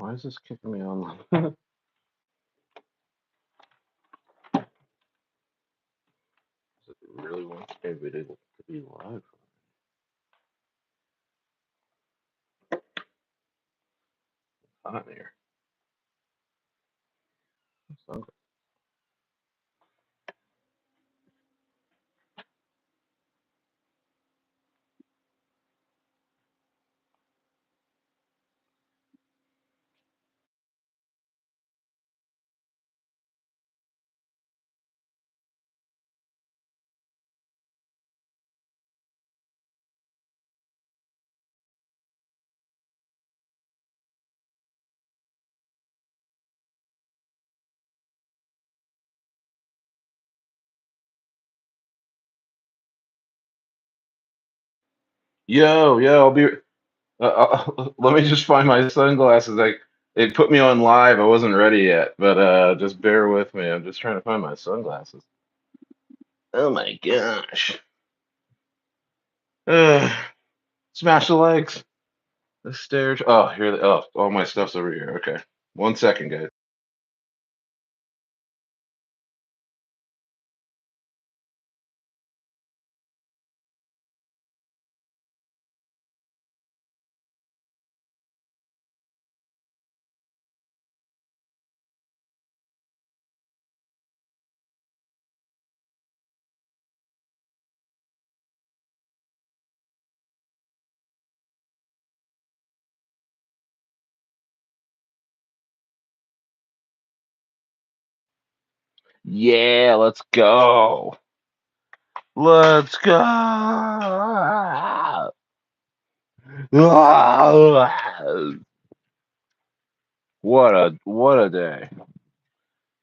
Why is this kicking me on? Does it really want everybody to be live? Hot in here. Yo, I'll be. Let me just find my sunglasses. It put me on live. I wasn't ready yet, but just bear with me. I'm just trying to find my sunglasses. Oh my gosh. Uh, Smash the legs. The stairs. Oh, here. Oh, all my stuff's over here. Okay. 1 second, guys. Yeah, let's go. Let's go. What a day.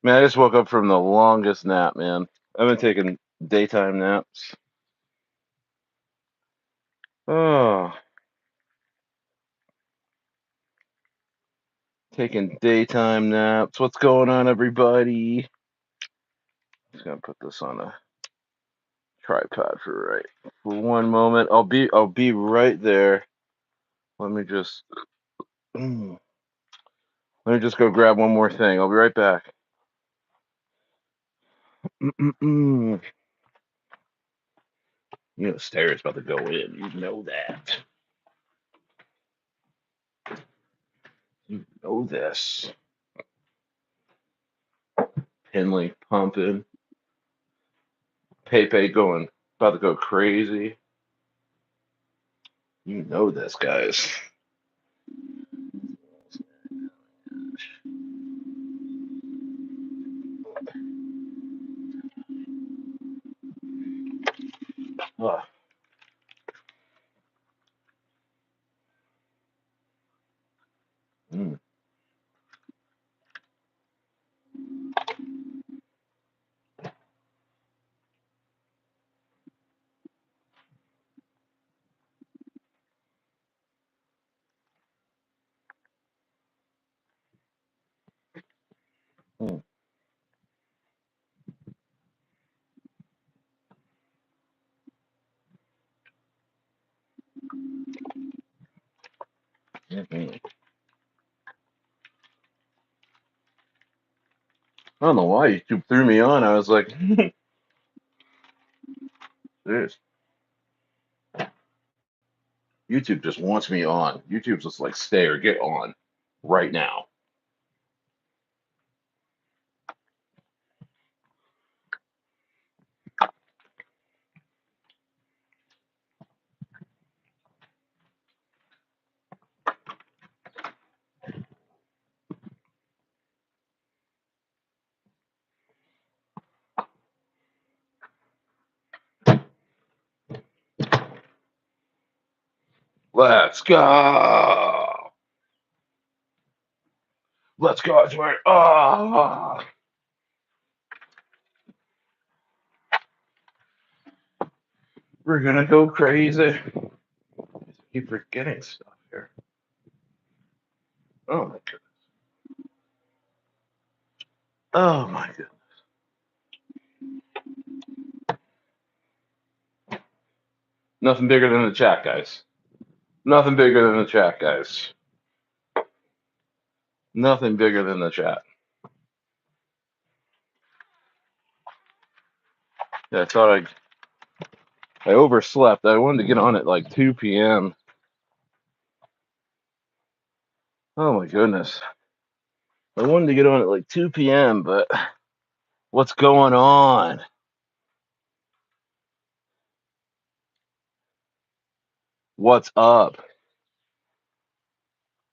Man, I just woke up from the longest nap, man. I've been taking daytime naps. Oh, taking daytime naps. What's going on, everybody? Just gonna put this on a tripod for 1 moment. I'll be right there. Let me just go grab one more thing. I'll be right back. You know, Stayer's about to go in. You know that. You know this. Pinlink pumping. Pepe about to go crazy. You know this, guys. Oh. Mm. Mm. Mm-mm. I don't know why YouTube threw me on. I was like, this. YouTube just wants me on. YouTube's just like, Stayer, get on right now. Let's go. Let's go. It's right. Oh. We're gonna go crazy. Keep forgetting stuff here. Oh my goodness. Oh my goodness. Nothing bigger than the chat, guys. Nothing bigger than the chat, guys. Nothing bigger than the chat. Yeah, I overslept. I wanted to get on at like 2 p.m. Oh my goodness. I wanted to get on at like 2 p.m., but what's going on? What's up?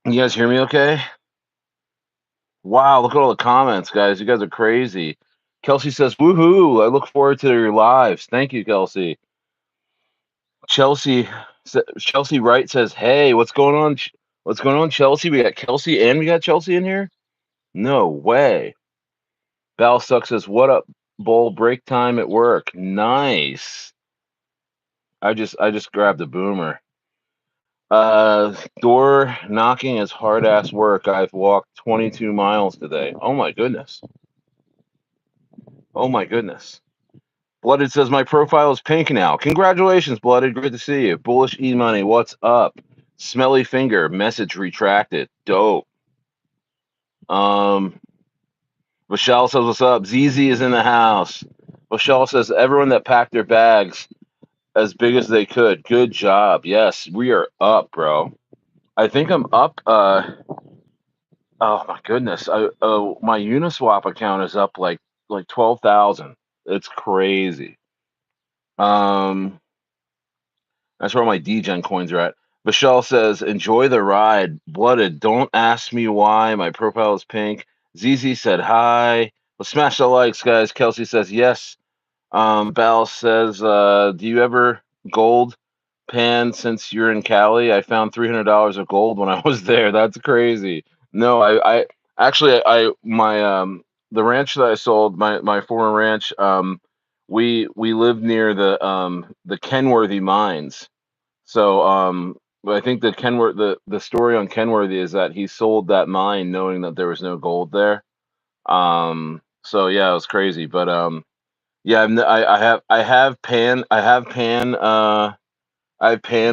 You guys hear me okay? Wow, look at all the comments, guys. You guys are crazy. Kelsey says, woohoo, I look forward to your lives. Thank you, Kelsey. Chelsea Wright says, hey, what's going on? What's going on, Chelsea? We got Kelsey and we got Chelsea in here? No way. Val Suck says, what up, Bull? Break time at work. Nice. I just grabbed a boomer. Door knocking is hard ass work. I've walked 22 miles today. Oh my goodness. Oh my goodness. Blooded says my profile is pink now. Congratulations, Blooded. Great to see you. Bullish E Money, what's up? Smelly Finger, message retracted. Dope. Michelle says, what's up? ZZ is in the house. Michelle says, everyone that packed their bags as big as they could. Good job. Yes, we are up, bro. I think I'm up. Oh my goodness. My Uniswap account is up like 12,000. It's crazy. That's where all my DGen coins are at. Michelle says, enjoy the ride. Blooded, don't ask me why. My profile is pink. ZZ said hi. Let's smash the likes, guys. Kelsey says yes. Bal says, do you ever gold pan since you're in Cali? I found $300 of gold when I was there. That's crazy. No, I actually the ranch that I sold, my former ranch, we lived near the Kenworthy mines. So but I think the story on Kenworthy is that he sold that mine knowing that there was no gold there. So yeah, it was crazy. But yeah, I have pan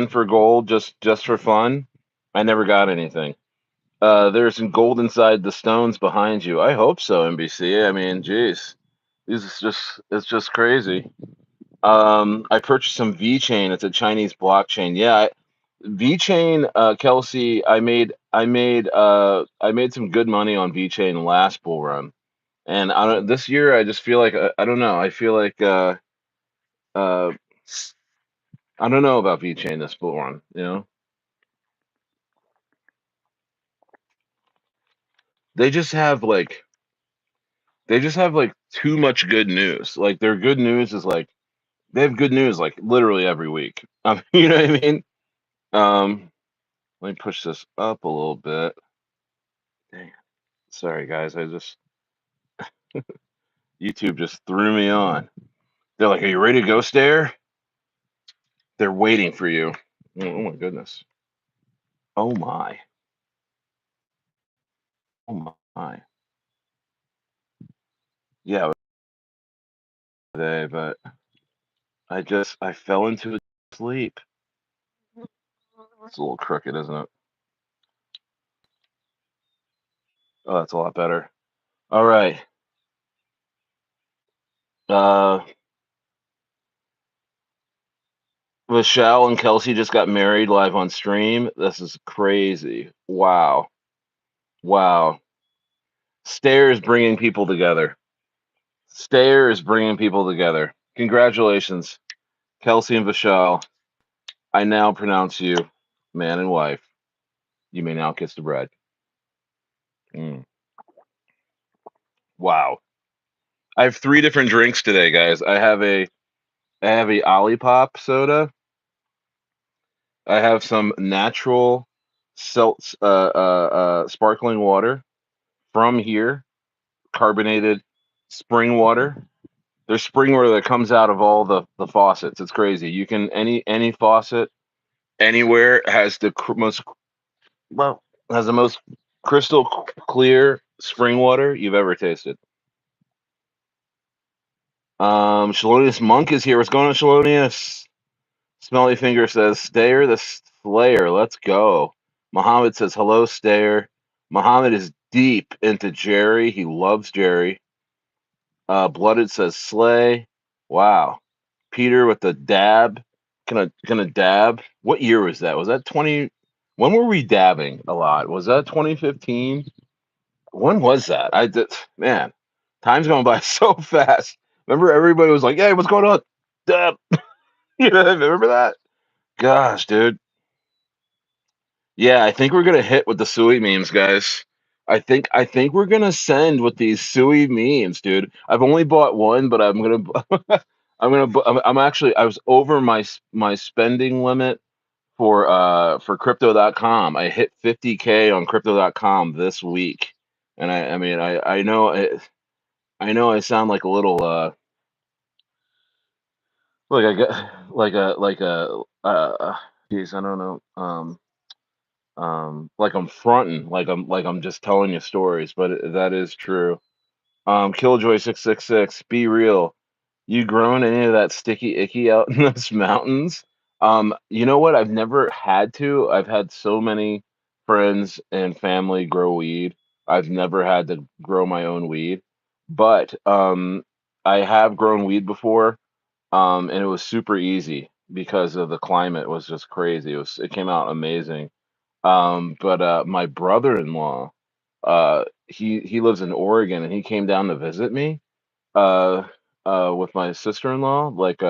for gold just for fun. I never got anything. There's some gold inside the stones behind you. I hope so, NBC. I mean, geez, it's just crazy. I purchased some VeChain. It's a Chinese blockchain. Yeah, VeChain, Kelsey. I made some good money on VeChain last bull run, and this year I just feel like I don't know. I feel like uh, I don't know about VeChain this bull run. They just have like they just have like too much good news. Like their good news is like they have good news like literally every week. You know what I mean? Um, Let me push this up a little bit. Dang. Sorry guys, YouTube just threw me on. They're like, "Are you ready to go, Stayer?" They're waiting for you. Oh my goodness. Oh my. Oh my. Yeah, today, but I fell into a sleep. It's a little crooked, isn't it? Oh, that's a lot better. All right. Uh, Michelle and Kelsey just got married live on stream. This is crazy. Wow. Wow. Stayer is bringing people together. Stayer is bringing people together. Congratulations, Kelsey and Vishal. I now pronounce you man and wife. You may now kiss the bride. Mm. Wow. I have 3 different drinks today, guys. I have a Olipop soda. I have some natural sparkling water from here, carbonated spring water. There's spring water that comes out of all the faucets. It's crazy. You can any faucet anywhere has the most crystal clear spring water you've ever tasted. Shalonius Monk is here. What's going on, Shalonius? Smelly Finger says, Stayer the Slayer. Let's go. Muhammad says, hello, Stayer. Muhammad is deep into Jerry. He loves Jerry. Blooded says Slay. Wow. Peter with the dab. Gonna dab. What year was that? Was that 20? When were we dabbing a lot? Was that 2015? When was that? I did, man. Time's going by so fast. Remember, everybody was like, "Hey, what's going on?" Dab. You know, remember that? Gosh, dude. Yeah, I think we're gonna hit with the SUI memes, guys. I think we're gonna send with these SUI memes, dude. I've only bought one, but I'm gonna I'm actually I was over my spending limit for crypto.com. I hit 50K on crypto.com this week. And I mean I know I sound like a little like I got geez, I don't know. Like I'm fronting, like I'm just telling you stories, but that is true. Killjoy 666, be real. You grown any of that sticky icky out in those mountains? You know what? I've never had to. I've had so many friends and family grow weed. I've never had to grow my own weed, but I have grown weed before, and it was super easy because of the climate was just crazy. It came out amazing. But my brother-in-law, he lives in Oregon, and he came down to visit me uh with my sister-in-law, like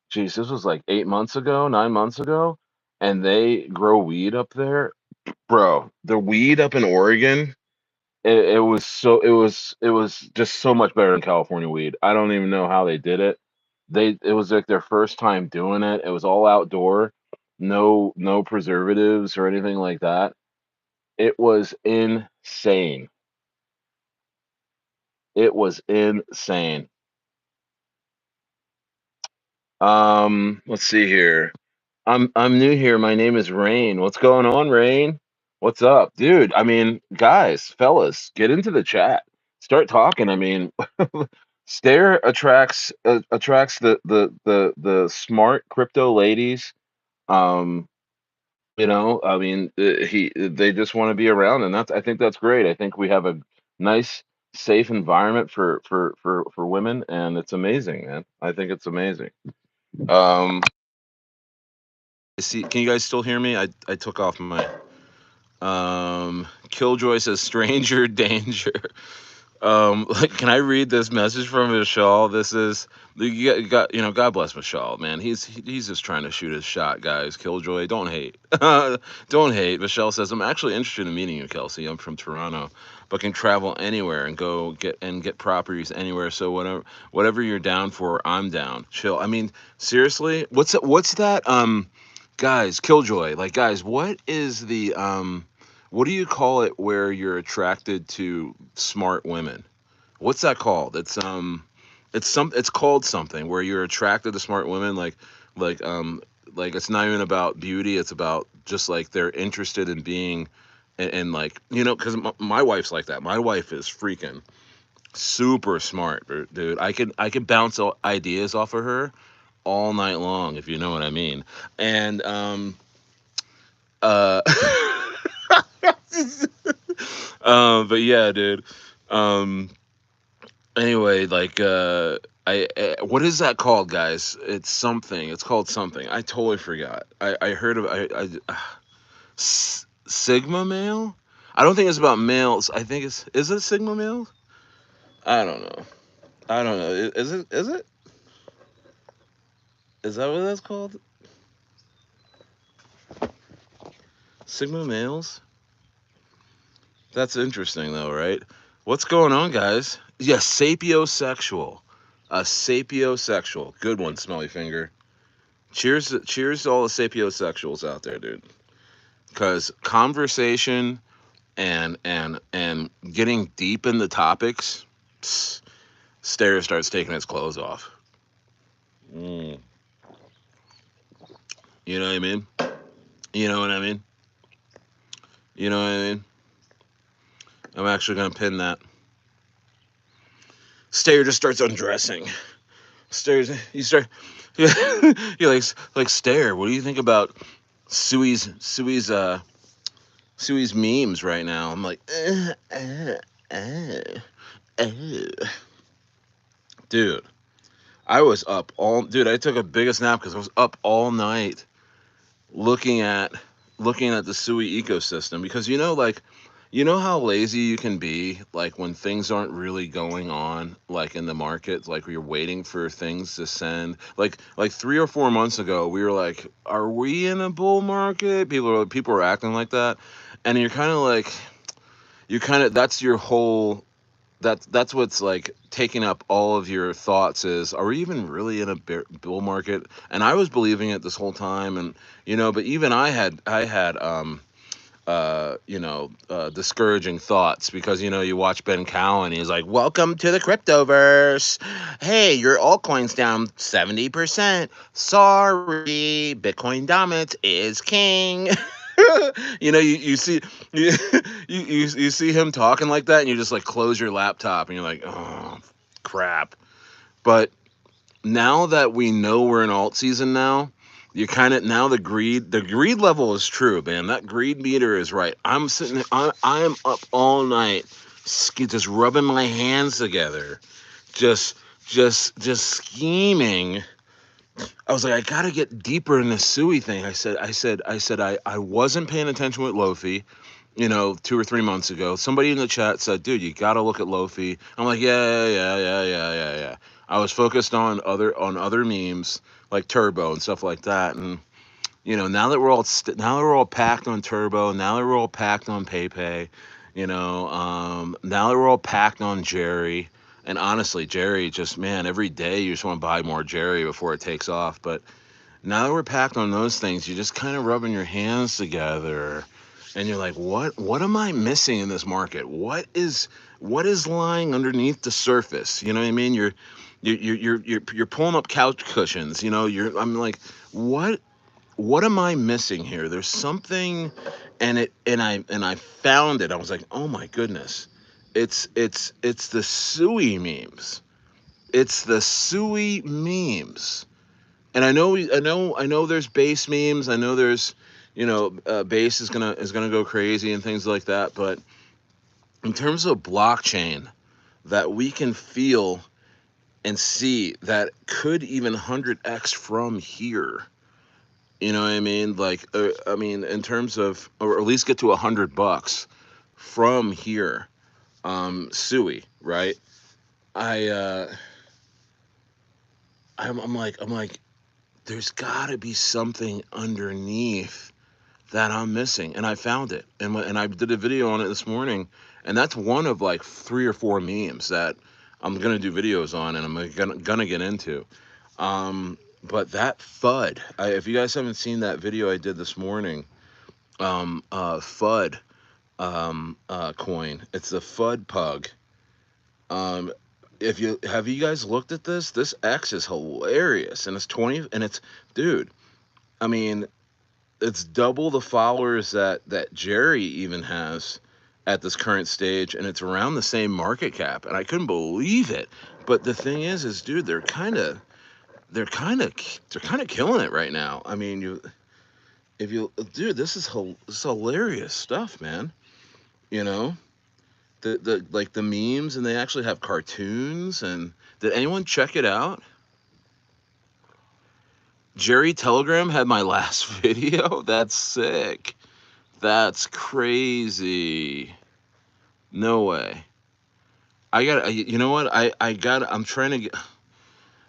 geez, this was like 8 months ago, 9 months ago, and they grow weed up there. Bro, the weed up in Oregon, it was just so much better than California weed. I don't even know how they did it. It was like their first time doing it. It was all outdoor, no preservatives or anything like that. It was insane. It was insane. Let's see here. I'm new here. My name is Rain. What's going on, Rain? What's up, dude? I mean, guys, fellas, get into the chat. Start talking. I mean, Stare attracts the smart crypto ladies. Um, I mean, they just want to be around, and I think that's great. I think we have a nice, safe environment for women, and it's amazing, man. I think it's amazing. Um, See, can you guys still hear me? I took off my Killjoy says stranger danger. Like, can I read this message from Vishal? This is God bless Vishal, man. He's just trying to shoot his shot, guys. Killjoy, don't hate. Don't hate. Vishal says, I'm actually interested in meeting you, Kelsey. I'm from Toronto, but can travel anywhere and get properties anywhere. So whatever you're down for, I'm down. Chill. I mean, seriously, what's that? Guys, Killjoy, like, guys, what do you call it where you're attracted to smart women? What's that called? It's called something where you're attracted to smart women, like um like it's not even about beauty, it's about just like they're interested in being, and like, because my wife's like that. My wife is freaking super smart, dude. I could bounce ideas off of her all night long, if you know what I mean. And uh but yeah, dude. Um, anyway, like, what is that called, guys? It's something. It's called something. I totally forgot. I heard of Sigma male. I don't think it's about males. I think is it Sigma male? I don't know. I don't know. Is it? Is it? Is that what that's called? Sigma males? That's interesting, though, right? What's going on, guys? Yeah, sapiosexual. A sapiosexual. Good one, Smelly Finger. Cheers to all the sapiosexuals out there, dude. Because conversation and getting deep in the topics, Stare starts taking his clothes off. Mm. You know what I mean? You know what I mean? You know what I mean? I'm actually gonna pin that. Stare just starts undressing. Stares. You start. You like Stare. What do you think about Sui's SUI's memes right now. I'm like, uh. Dude, I was up all. Dude, I took a biggest nap because I was up all night looking at the SUI ecosystem because like how lazy you can be like when things aren't really going on like in the market, like you're waiting for things to send, like 3 or 4 months ago we were like, are we in a bull market? People were acting like that, and you're kind of like, that's your whole, that's what's like taking up all of your thoughts is, are we even really in a bull market? And I was believing it this whole time, and but even I had discouraging thoughts because you watch Ben Cowan, he's like, welcome to the cryptoverse, hey, your altcoin's down 70%, sorry, Bitcoin dominance is king. You see, you, you see him talking like that, and you just like close your laptop and you're like, oh crap. But now that we know we're in alt season now, you kind of, now the greed level is true, man. That greed meter is right. I'm up all night, just rubbing my hands together, just just scheming. I was like, I gotta get deeper in the SUI thing. I wasn't paying attention with Lofi, 2 or 3 months ago. Somebody in the chat said, dude, you gotta look at Lofi. I'm like, yeah. I was focused on other memes like Turbo and stuff like that. And now that now that we're all packed on Turbo, now that we're all packed on PayPay, now that we're all packed on Jerry. And honestly, Jerry, just, man, every day you just want to buy more Jerry before it takes off. But now that we're packed on those things, you're just kind of rubbing your hands together, and you're like, what am I missing in this market? What is lying underneath the surface? You know what I mean? You're pulling up couch cushions. I'm like, what am I missing here? There's something, and I found it. I was like, oh my goodness, it's the SUI memes. It's the SUI memes. And I know there's base memes. I know there's, base is gonna go crazy and things like that. But in terms of blockchain that we can feel and see that could even 100x from here. You know what I mean? Like, I mean, in terms of, or at least get to $100 from here. SUI, right? I, I'm like, there's got to be something underneath that I'm missing, and I found it, and I did a video on it this morning, and that's one of like 3 or 4 memes that I'm gonna do videos on, and I'm gonna get into. But that FUD, if you guys haven't seen that video I did this morning, FUD, coin, it's the FUD pug. Um, if you guys looked at this X is hilarious, and it's 20, and it's, dude. I mean, it's double the followers that Jerry even has at this current stage, and it's around the same market cap, and I couldn't believe it. But the thing is dude, they're kind of killing it right now. I mean, if you dude, this is hilarious stuff, man. You know, the like the memes, and they actually have cartoons. And did anyone check it out? Jerry Telegram had my last video. That's sick. That's crazy. No way. You know what? I'm trying to get,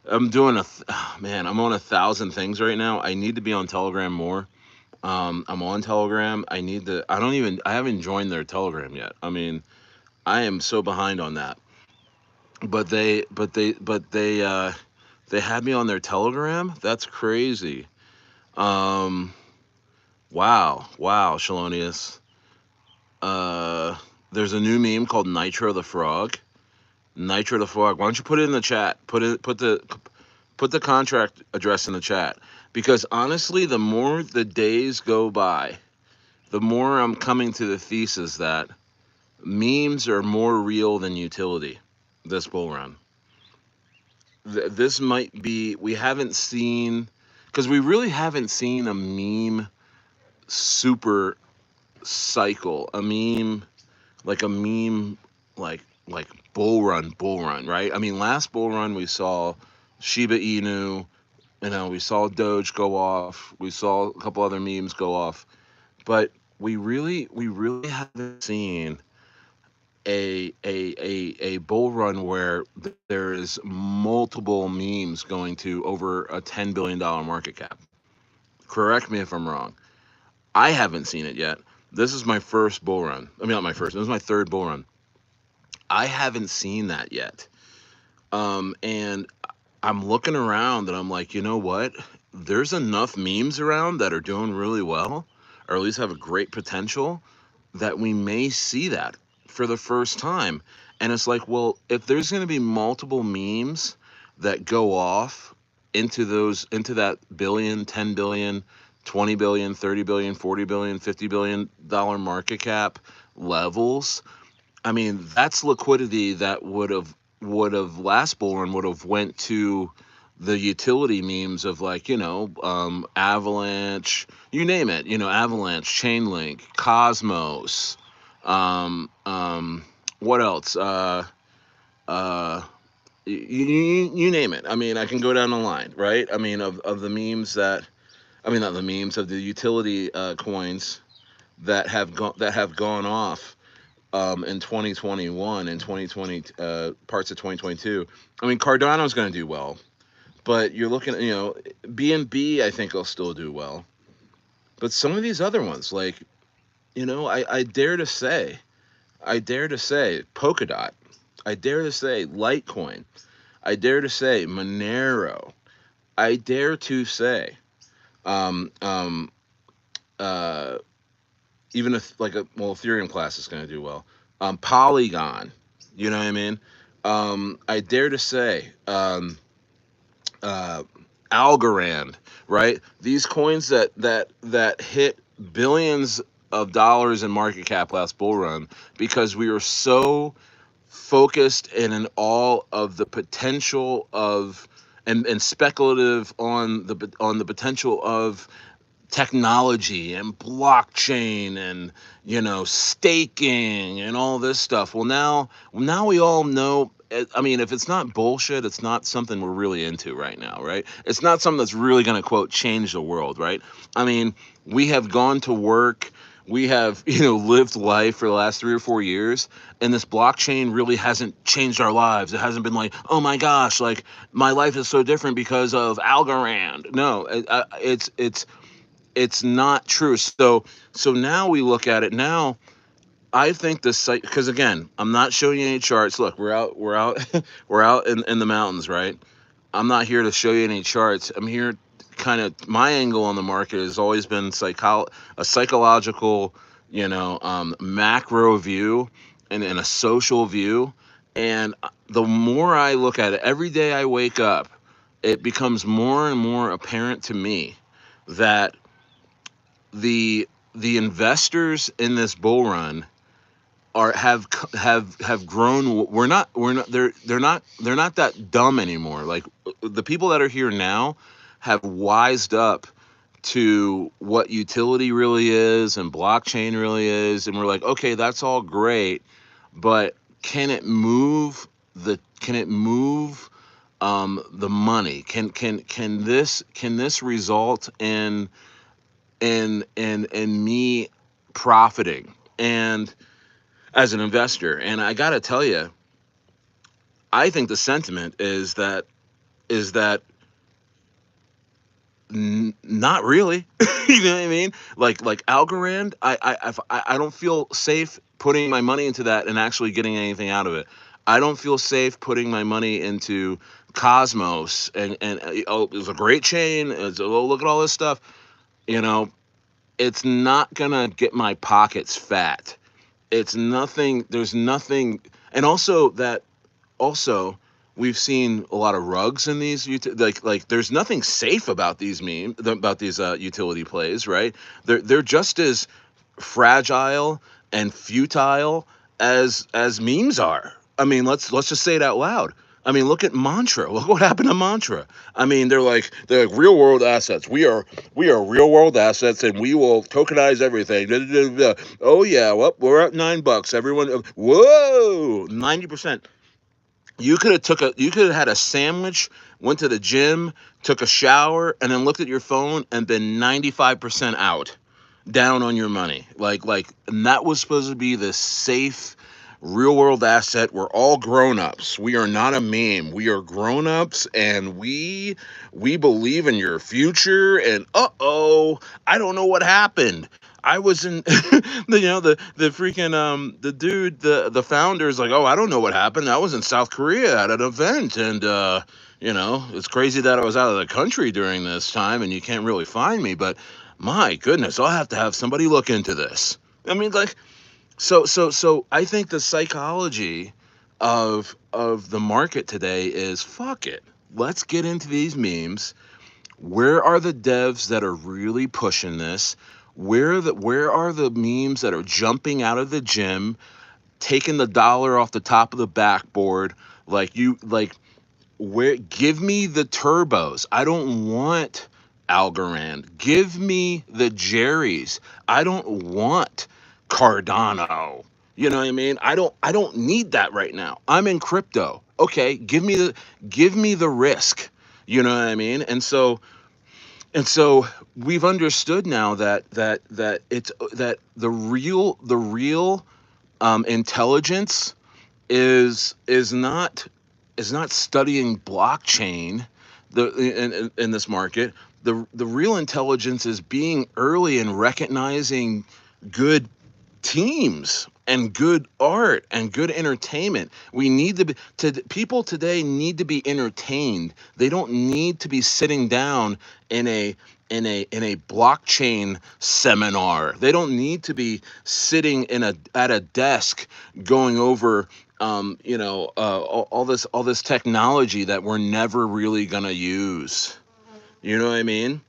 I'm doing man, I'm on 1,000 things right now. I need to be on Telegram more. I'm on Telegram. I haven't joined their Telegram yet. I mean, I am so behind on that. They had me on their Telegram. That's crazy. Um, wow, Shalonius. Uh, there's a new meme called Nitro the Frog. Nitro the Frog. Why don't you put it in the chat? Put the contract address in the chat. Because honestly, the more the days go by, the more I'm coming to the thesis that memes are more real than utility this bull run. This might be, we haven't seen, because we really haven't seen a meme super cycle, a meme, like a meme, like bull run, right? I mean, last bull run we saw Shiba Inu, we saw Doge go off, we saw a couple other memes go off, but we really haven't seen a bull run where there is multiple memes going to over a $10 billion market cap. Correct me if I'm wrong. I haven't seen it yet. This is my first bull run. I mean, not my first. This is my third bull run. I haven't seen that yet. And I'm looking around and I'm like, you know what? There's enough memes around that are doing really well, or at least have a great potential, that we may see that for the first time. And it's like, well, if there's going to be multiple memes that go off into that billion, 10 billion, 20 billion, 30 billion, 40 billion, $50 billion market cap levels, I mean, that's liquidity that would have last bull run would have went to the utility memes of, like, Avalanche, you name it, Avalanche, Chainlink, Cosmos, what else? Uh, you name it. I mean, I can go down the line, right? I mean, of the memes that, I mean, not the memes, of the utility coins that have gone off in 2021 and 2020, parts of 2022. I mean, Cardano's going to do well, but you're looking at, BNB, I think will still do well. But some of these other ones, like, I dare to say Polkadot. I dare to say Litecoin. I dare to say Monero. I dare to say, um, um, uh, even if, like, Ethereum class is going to do well. Polygon, you know what I mean? I dare to say, uh, Algorand, right? These coins that hit billions of dollars in market cap last bull run, because we were so focused and in all of the potential of, and speculative on the potential of technology and blockchain and, staking and all this stuff. Well, now we all know. I mean, if it's not bullshit, it's not something we're really into right now, right? It's not something that's really going to, quote, change the world, right? I mean, we have gone to work, we have, lived life for the last 3 or 4 years, and this blockchain really hasn't changed our lives. It hasn't been like, oh my gosh, like, my life is so different because of Algorand. No, it's not true. So now we look at it now. I think this site, because again, I'm not showing you any charts. Look, we're out we're out in the mountains, right? I'm not here to show you any charts. I'm here, kind of, my angle on the market has always been a psychological, macro view, and a social view. And the more I look at it, every day I wake up, it becomes more and more apparent to me that the investors in this bull run have grown. We're not they're not that dumb anymore. Like, the people that are here now have wised up to what utility really is and blockchain really is, and we're like, okay, that's all great, but can it move the money? Can this result in me profiting, and as an investor? And I got to tell you, I think the sentiment is that not really. You know what I mean? Like Algorand, I don't feel safe putting my money into that and actually getting anything out of it. I don't feel safe putting my money into Cosmos, and oh, it was a great chain. Oh, look at all this stuff. You know, it's not gonna get my pockets fat. It's nothing. There's nothing. And also, we've seen a lot of rugs in these like there's nothing safe about these utility plays, right? They're just as fragile and futile as memes are. I mean, let's just say it out loud. I mean, look at Mantra. Look what happened to Mantra. I mean, they're like real world assets. We are real world assets, and we will tokenize everything. Da, da, da, da. Oh yeah, well we're at $9. Everyone, whoa, 90%. You could have had a sandwich, went to the gym, took a shower, and then looked at your phone and been 95% out, down on your money. And that was supposed to be the safe, real world asset. We're all grown ups. We are not a meme. We are grown ups, and we believe in your future. And I don't know what happened. I was in, the freaking the dude, the founder is like, oh, I don't know what happened. I was in South Korea at an event, and it's crazy that I was out of the country during this time, and you can't really find me. But my goodness, I'll have to have somebody look into this. I mean, like, so I think the psychology of the market today is fuck it. Let's get into these memes. Where are the devs that are really pushing this? Where are the memes that are jumping out of the gym, taking the dollar off the top of the backboard? Where give me the turbos. I don't want Algorand. Give me the Jerry's. I don't want Cardano. You know what I mean? I don't need that right now. I'm in crypto. Okay, give me the risk. You know what I mean? And so we've understood now that the real intelligence is not studying blockchain in this market. The real intelligence is being early and recognizing good teams and good art and good entertainment. We need people today need to be entertained. They don't need to be sitting down in a blockchain seminar. They don't need to be sitting at a desk going over all this technology that we're never really gonna use. You know what I mean?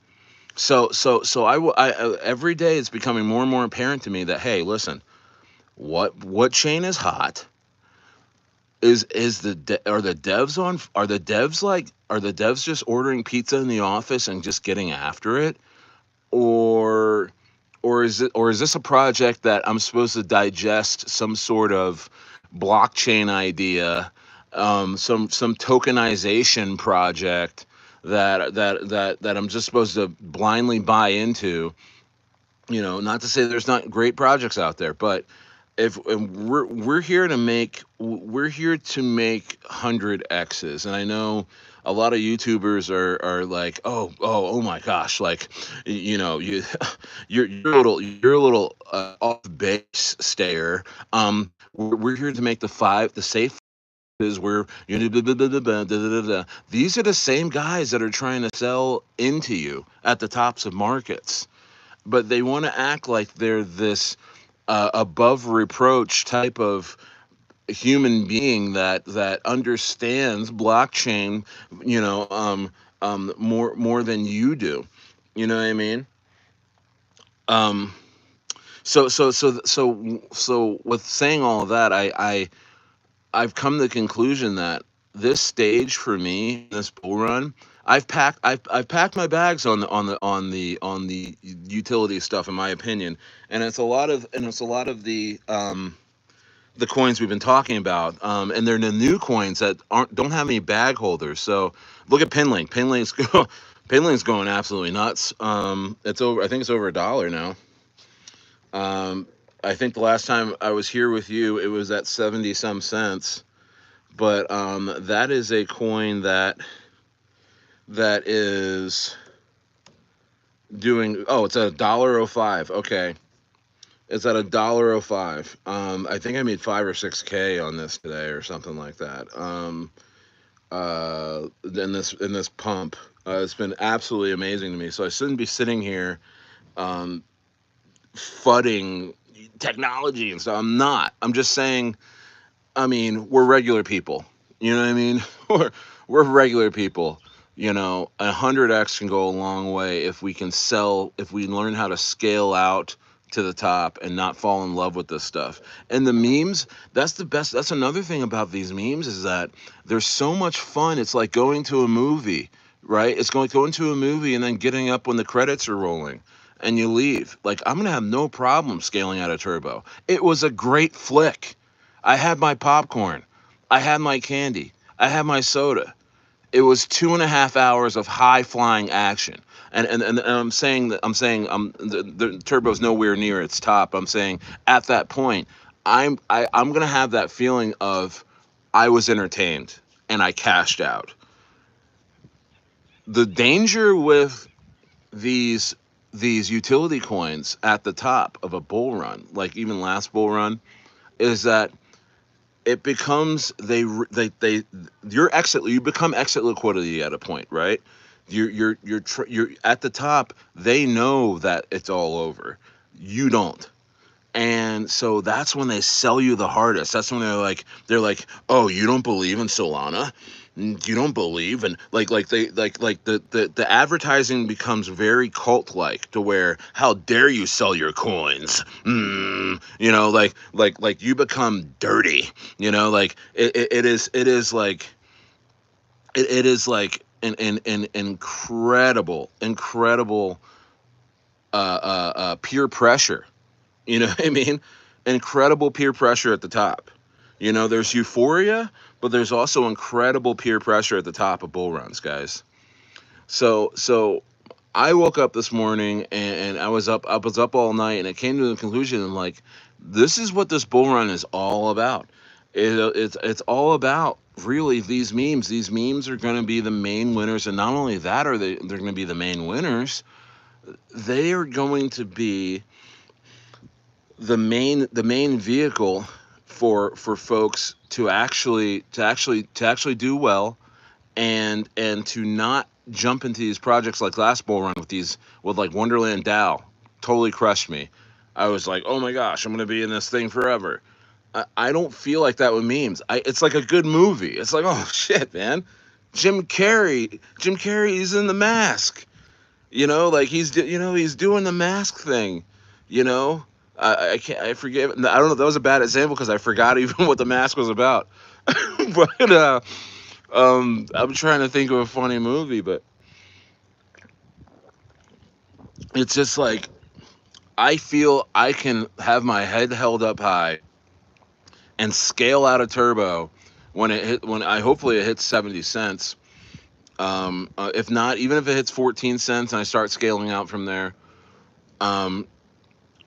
So every day it's becoming more and more apparent to me that, hey, listen, what chain is hot? Are the devs just ordering pizza in the office and just getting after it? Or or is this a project that I'm supposed to digest some sort of blockchain idea, some tokenization project that I'm just supposed to blindly buy into? Not to say there's not great projects out there, but if and we're here to make 100x's. And I know a lot of YouTubers are like, oh my gosh, like, you you're a little off base, Stayer. We're here to make the safe is where these are the same guys that are trying to sell into you at the tops of markets, but they want to act like they're this above reproach type of human being that understands blockchain, more than you do. You know what I mean? Um, so with saying all of that, I've come to the conclusion that this stage for me, this bull run, I've packed my bags on the utility stuff, in my opinion. And it's a lot of the coins we've been talking about, and they're the new coins that don't have any bag holders. So look at Pinlink. Pinlink's going absolutely nuts. It's over. I think it's over $1 now. Um, I think the last time I was here with you, it was at 70 some cents. But that is a coin that is doing. Oh, it's at $1.05. Okay, it's at $1.05. I think I made 5 or 6K on this today or something like that. In this pump, it's been absolutely amazing to me. So I shouldn't be sitting here um, fudding technology and stuff. I'm not. I'm just saying. I mean, we're regular people. You know what I mean? We're regular people. 100x can go a long way if we learn how to scale out to the top and not fall in love with this stuff. And the memes, that's the best. That's another thing about these memes is that they're so much fun. It's like going to a movie, right? It's going to a movie and then getting up when the credits are rolling and you leave. Like, I'm gonna have no problem scaling out of Turbo. It was a great flick. I had my popcorn, I had my candy, I had my soda. It was 2.5 hours of high flying action. And I'm saying that the Turbo's nowhere near its top. I'm saying at that point, I'm gonna have that feeling of I was entertained and I cashed out. The danger with these these utility coins at the top of a bull run, like even last bull run, is that it becomes they your exit you become exit liquidity at a point, right? You're at the top. They know that it's all over. You don't. And so that's when they sell you the hardest. That's when they're like, oh, you don't believe in Solana? You don't believe, and the advertising becomes very cult like, to where how dare you sell your coins? Like you become dirty. Like it is like an incredible peer pressure. You know what I mean? Incredible peer pressure at the top. There's euphoria, but there's also incredible peer pressure at the top of bull runs, guys. So I woke up this morning and I was up all night, and it came to the conclusion, I'm like, this is what this bull run is all about. It's all about really these memes. These memes are going to be the main winners, and not only that are they're going to be the main winners. They are going to be the main vehicle for folks to actually do well, and to not jump into these projects like last bull run with like Wonderland DAO. Totally crushed me. I was like, oh my gosh, I'm gonna be in this thing forever. I don't feel like that with memes. It's like a good movie. It's like, oh shit, man. Jim Carrey is in The Mask. Like he's doing the mask thing. You know, I can't. I forget. I don't know. That was a bad example because I forgot even what the mask was about. But I'm trying to think of a funny movie, but it's just like I feel I can have my head held up high and scale out a turbo when I hopefully it hits 70 cents. If not, even if it hits 14 cents and I start scaling out from there. Um,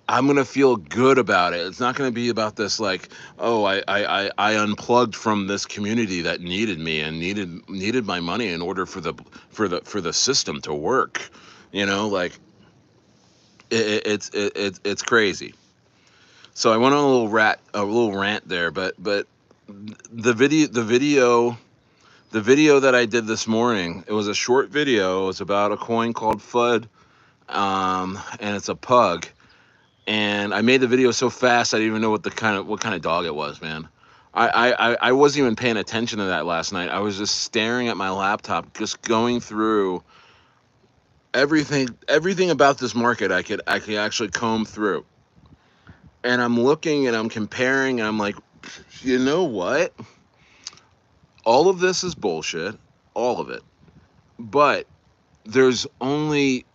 I'm gonna feel good about it. It's not gonna be about this like, oh, I unplugged from this community that needed me and needed my money in order for the system to work. Like it's crazy. So I went on a little rant there, but the video that I did this morning, it was a short video. It was about a coin called FUD, and it's a pug. And I made the video so fast I didn't even know what kind of dog it was, man. I wasn't even paying attention to that last night. I was just staring at my laptop, just going through everything about this market I could actually comb through. And I'm looking and I'm comparing and I'm like, you know what? All of this is bullshit, all of it. But there's only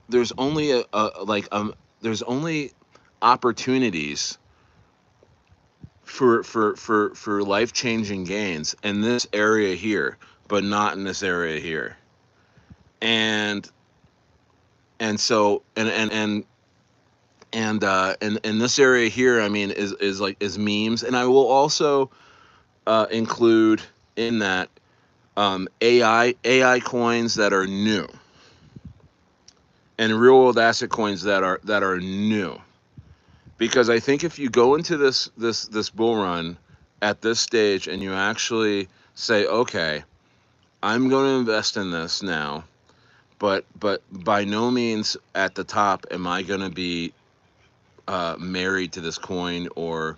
there's only there's only opportunities for life-changing gains in this area here, but not in this area here. And so and this area here, I mean, is memes. And I will also include in that AI coins that are new, and real world asset coins that are new. Because I think if you go into this bull run at this stage and you actually say, okay, I'm going to invest in this now, but by no means at the top am I going to be married to this coin, or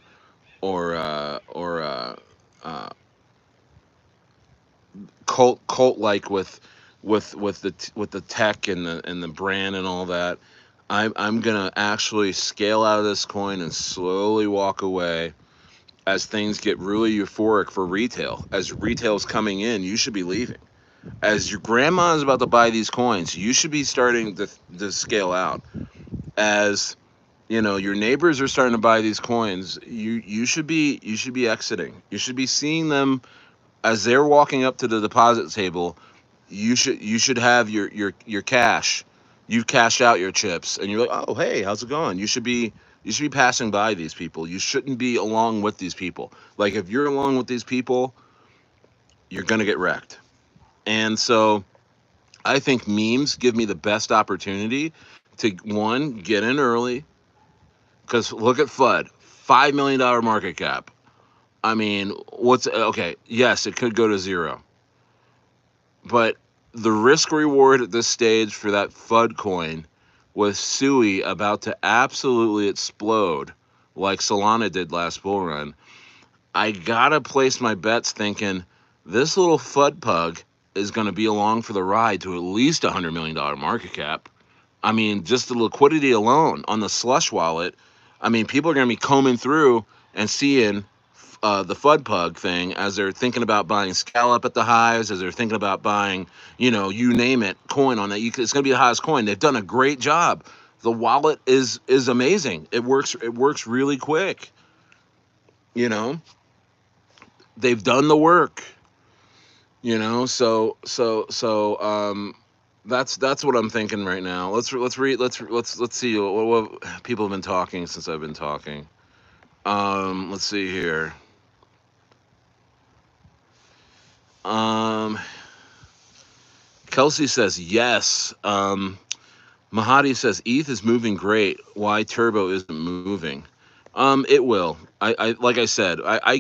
uh, cult like with the tech and the brand and all that. I'm gonna actually scale out of this coin and slowly walk away as things get really euphoric for retail. As retail's coming in, you should be leaving. As your grandma is about to buy these coins, you should be starting to scale out. As you know, your neighbors are starting to buy these coins, you should be exiting. You should be seeing them as they're walking up to the deposit table. You should have your cash. You've cashed out your chips and you're like, oh hey, how's it going? You should be passing by these people. You shouldn't be along with these people. Like if you're along with these people, you're gonna get wrecked. And so I think memes give me the best opportunity to one, get in early, because look at FUD, $5 million market cap. I mean, what's okay? Yes, it could go to zero, but the risk reward at this stage for that FUD coin with SUI about to absolutely explode like Solana did last bull run. I gotta place my bets thinking this little FUD pug is going to be along for the ride to at least $100 million market cap. I mean, just the liquidity alone on the slush wallet. I mean, people are going to be combing through and seeing the FUD Pug thing as they're thinking about buying Scallop at the highs, as they're thinking about buying, you name it, coin on that. It's going to be the highest coin. They've done a great job. The wallet is amazing. It works really quick. You know, they've done the work. So that's what I'm thinking right now. Let's see what people have been talking since I've been talking. Let's see here. Um, Kelsey says yes. Mahadi says ETH is moving great. Why Turbo isn't moving? It will. I like I said. I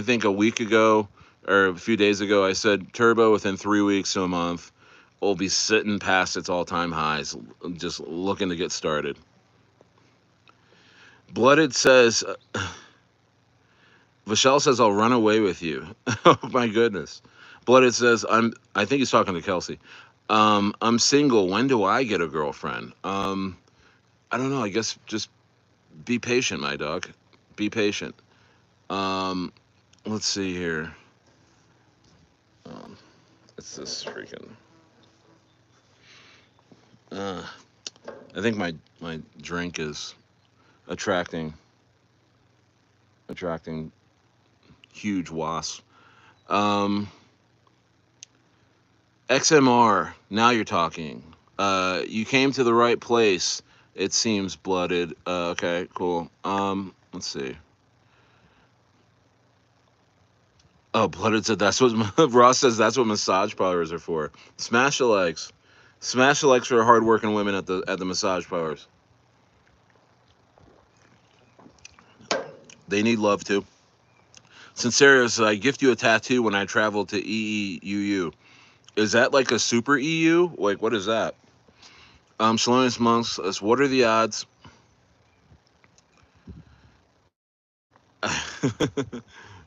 think a week ago or a few days ago, I said Turbo within 3 weeks to a month will be sitting past its all-time highs, just looking to get started. Blooded says, Vishal says I'll run away with you. Oh my goodness. Blooded says I think he's talking to Kelsey. I'm single. When do I get a girlfriend? I don't know. I guess just be patient, my dog. Be patient. Um, let's see here. Um, it's this freaking. Uh, I think my drink is attracting attracting huge wasps. Um, XMR. Now you're talking. You came to the right place. It seems blooded. Okay, cool. Let's see. Oh, blooded said that's what Ross says. That's what massage parlors are for. Smash the likes. Smash the likes for hardworking women at the massage parlors. They need love too. Sincero says, I gift you a tattoo when I travel to EEUU. Is that like a super EU? Like, what is that? Shalonius Monks says, what are the odds?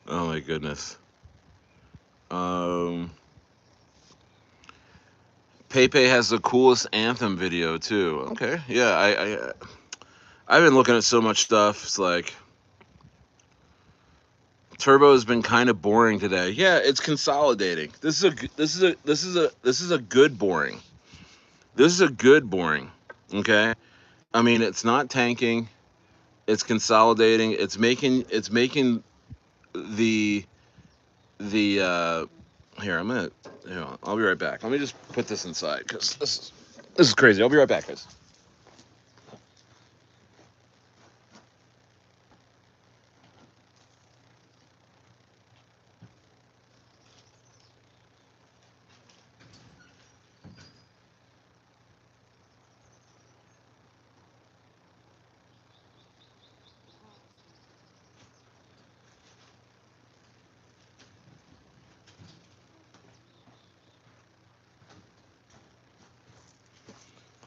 Oh my goodness. Um, Pepe has the coolest anthem video too. Okay, yeah, I've been looking at so much stuff. It's like Turbo has been kind of boring today. Yeah, it's consolidating. This is a good boring. This is a good boring. Okay, I mean it's not tanking. It's consolidating. It's making the here. I'll be right back. Let me just put this inside because this is crazy. I'll be right back, guys.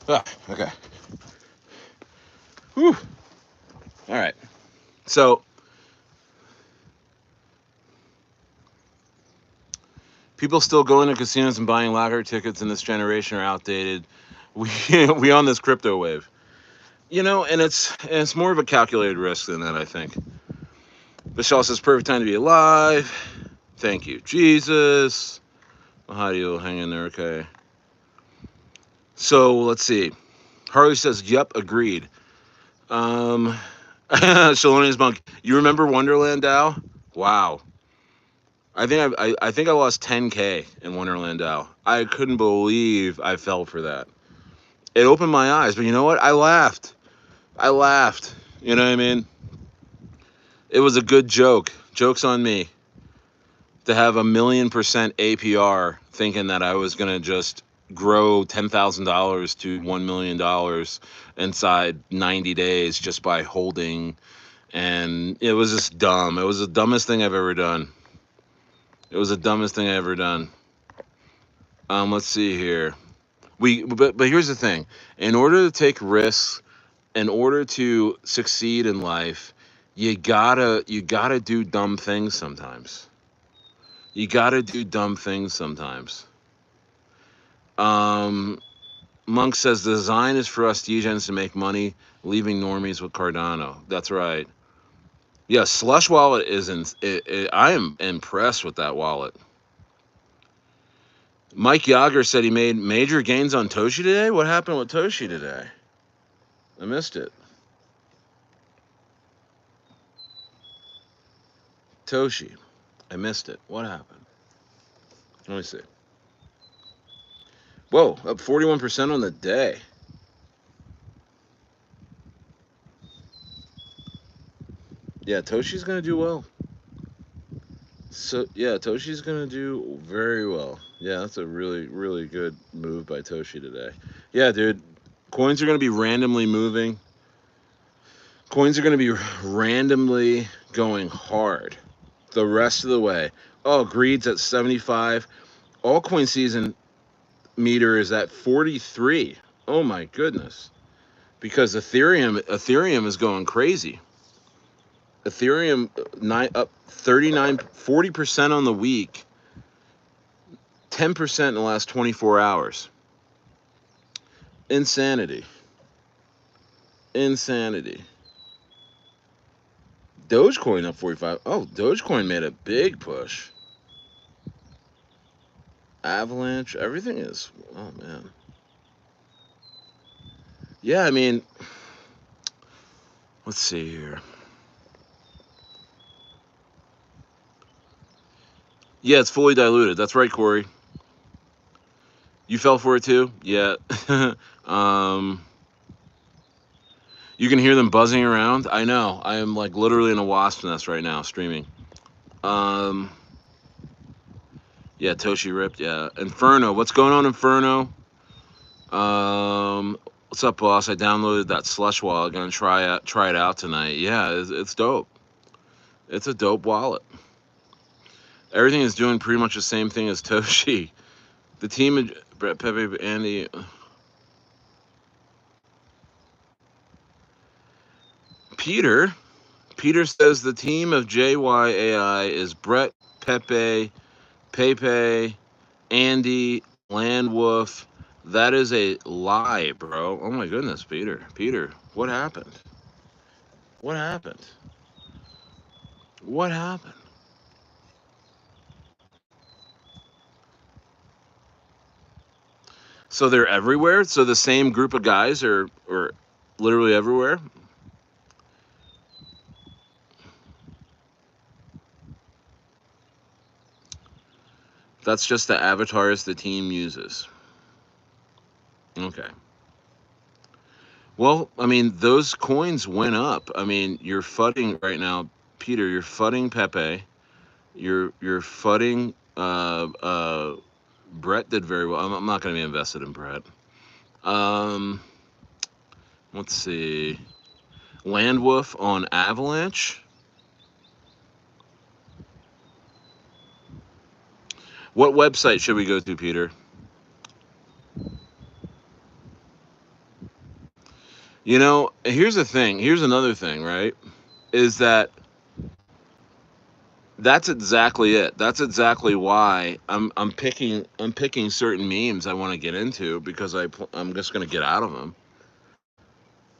Ah, okay. Whew. All right. So people still going to casinos and buying lottery tickets in this generation are outdated. We we on this crypto wave. And it's more of a calculated risk than that, I think. Michelle says, perfect time to be alive. Thank you, Jesus. How do you hang in there? Okay. So let's see. Harley says, yep, agreed. Um, Shalonius Monk, you remember Wonderland Dow? Wow. I think I lost 10K in Wonderland Dow. I couldn't believe I fell for that. It opened my eyes, but you know what? I laughed. I laughed. You know what I mean? It was a good joke. Joke's on me to have 1,000,000% APR thinking that I was going to just grow $10,000 to $1 million inside 90 days just by holding. And it was just dumb. It was the dumbest thing I've ever done. It was the dumbest thing I ever done. Let's see here. But here's the thing. In order to take risks, in order to succeed in life, you gotta do dumb things sometimes. You gotta do dumb things sometimes. Um, Monk says the design is for us degens to make money, leaving normies with Cardano. That's right. Yeah, Slush Wallet isn't. I am impressed with that wallet. Mike Yager said he made major gains on Toshi today. What happened with Toshi today? I missed it. Toshi. I missed it. What happened? Let me see. Whoa, up 41% on the day. Yeah, Toshi's gonna do well. So yeah, Toshi's gonna do very well. Yeah, that's a really, really good move by Toshi today. Yeah, dude. Coins are gonna be randomly moving. Coins are gonna be randomly going hard the rest of the way. Oh, greed's at 75. Altcoin season meter is at 43. Oh my goodness. Because Ethereum is going crazy. Ethereum up 39 40% on the week, 10% in the last 24 hours. Insanity. Insanity. Dogecoin up 45. Oh, Dogecoin made a big push. Avalanche, everything is. Oh man. Yeah, I mean, let's see here. Yeah, it's fully diluted. That's right, Corey. You fell for it too? Yeah. um, you can hear them buzzing around. I know. I am like literally in a wasp nest right now streaming. Um, yeah, Toshi ripped. Yeah, Inferno. What's going on, Inferno? What's up, boss? I downloaded that slush wallet. Gonna try it out tonight. Yeah, it's dope. It's a dope wallet. Everything is doing pretty much the same thing as Toshi. The team of Brett, Pepe, Andy. Peter. Peter says the team of JYAI is Brett, Pepe, Andy, Landwolf. That is a lie, bro. Oh my goodness, Peter. Peter, what happened? What happened? What happened? So they're everywhere? So the same group of guys are literally everywhere? That's just the avatars the team uses. Okay. Well, I mean, those coins went up. I mean, you're fudding right now, Peter. You're fudding Pepe. You're fudding. Brett did very well. I'm not going to be invested in Brett. Um, let's see. Landwolf on Avalanche. What website should we go to, Peter? Here's the thing. Here's another thing, right? Is that, 'cause, That's exactly it. That's exactly why I'm picking certain memes I want to get into because I'm just gonna get out of them.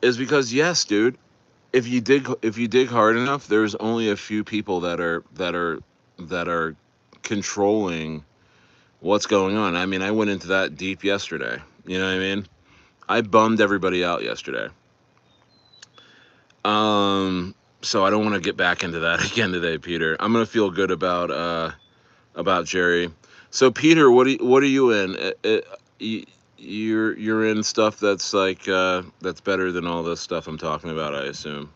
Is because yes, dude. If you dig hard enough, there's only a few people that are controlling what's going on. I mean, I went into that deep yesterday. You know what I mean? I bummed everybody out yesterday. So I don't want to get back into that again today, Peter. I'm gonna feel good about Jerry. So Peter, what are you in? You're in stuff that's like that's better than all this stuff I'm talking about, I assume.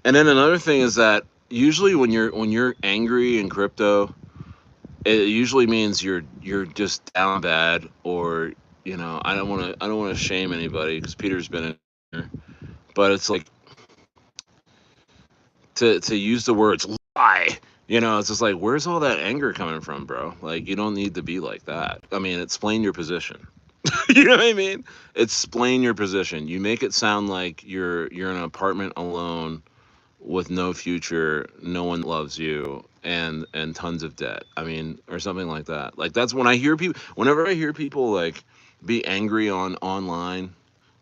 And then another thing is that usually when you're angry in crypto, it usually means you're just down bad, or I don't want to shame anybody because Peter's been in here, but it's like to use the words lie. It's just like, where's all that anger coming from, bro? Like, you don't need to be like that. I mean, explain your position. You know what I mean? Explain your position. You make it sound like you're in an apartment alone with no future, no one loves you, and tons of debt. I mean, or something like that. Like, that's when I hear people. Whenever I hear people like be angry on online,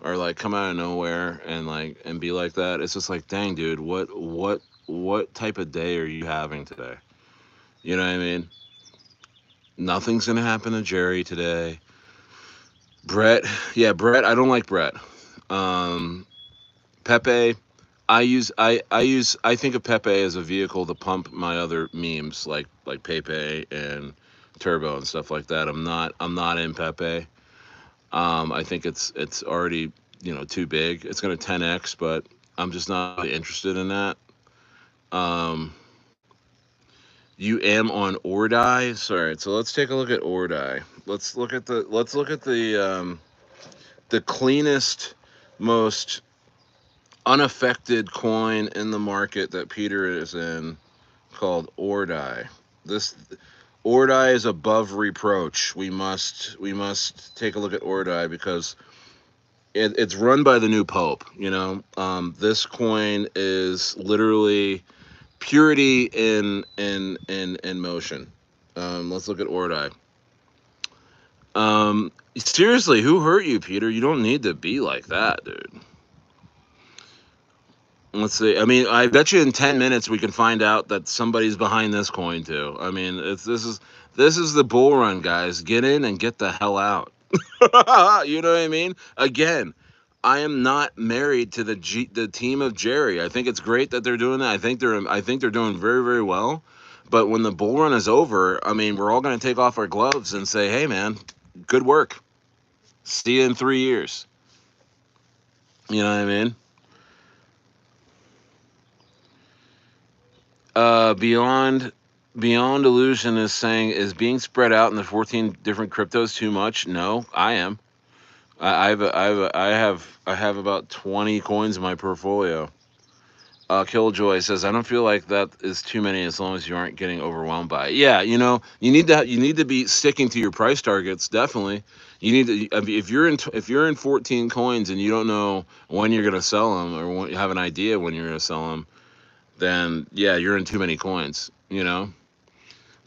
or like come out of nowhere and be like that, it's just like, dang, dude, what type of day are you having today? You know what I mean? Nothing's gonna happen to Jerry today. Brett, yeah, Brett. I don't like Brett. Um, Pepe, I think of Pepe as a vehicle to pump my other memes like Pepe and Turbo and stuff like that. I'm not in Pepe. I think it's already too big. It's gonna 10x, but I'm just not really interested in that. Um, you am on Ordai. Sorry, so let's take a look at Ordai. Let's look at the cleanest, most unaffected coin in the market that Peter is in, called Ordai. This Ordai is above reproach. We must take a look at Ordai because it's run by the new pope. This coin is literally purity in motion. Let's look at Ordai. Seriously, who hurt you, Peter? You don't need to be like that, dude. Let's see. I mean, I bet you in 10 minutes we can find out that somebody's behind this coin too. I mean, this is the bull run, guys. Get in and get the hell out. You know what I mean? Again, I am not married to the team of Jerry. I think it's great that they're doing that. I think they're doing very, very well. But when the bull run is over, I mean, we're all going to take off our gloves and say, "Hey, man, good work. See you in 3 years." You know what I mean? Beyond illusion is saying, is being spread out in the 14 different cryptos too much? No, I am. I have about 20 coins in my portfolio. Killjoy says, I don't feel like that is too many as long as you aren't getting overwhelmed by it. Yeah, you need to be sticking to your price targets. Definitely, you need to. If you're in 14 coins and you don't know when you're gonna sell them, or when you have an idea when you're gonna sell them, then yeah, you're in too many coins.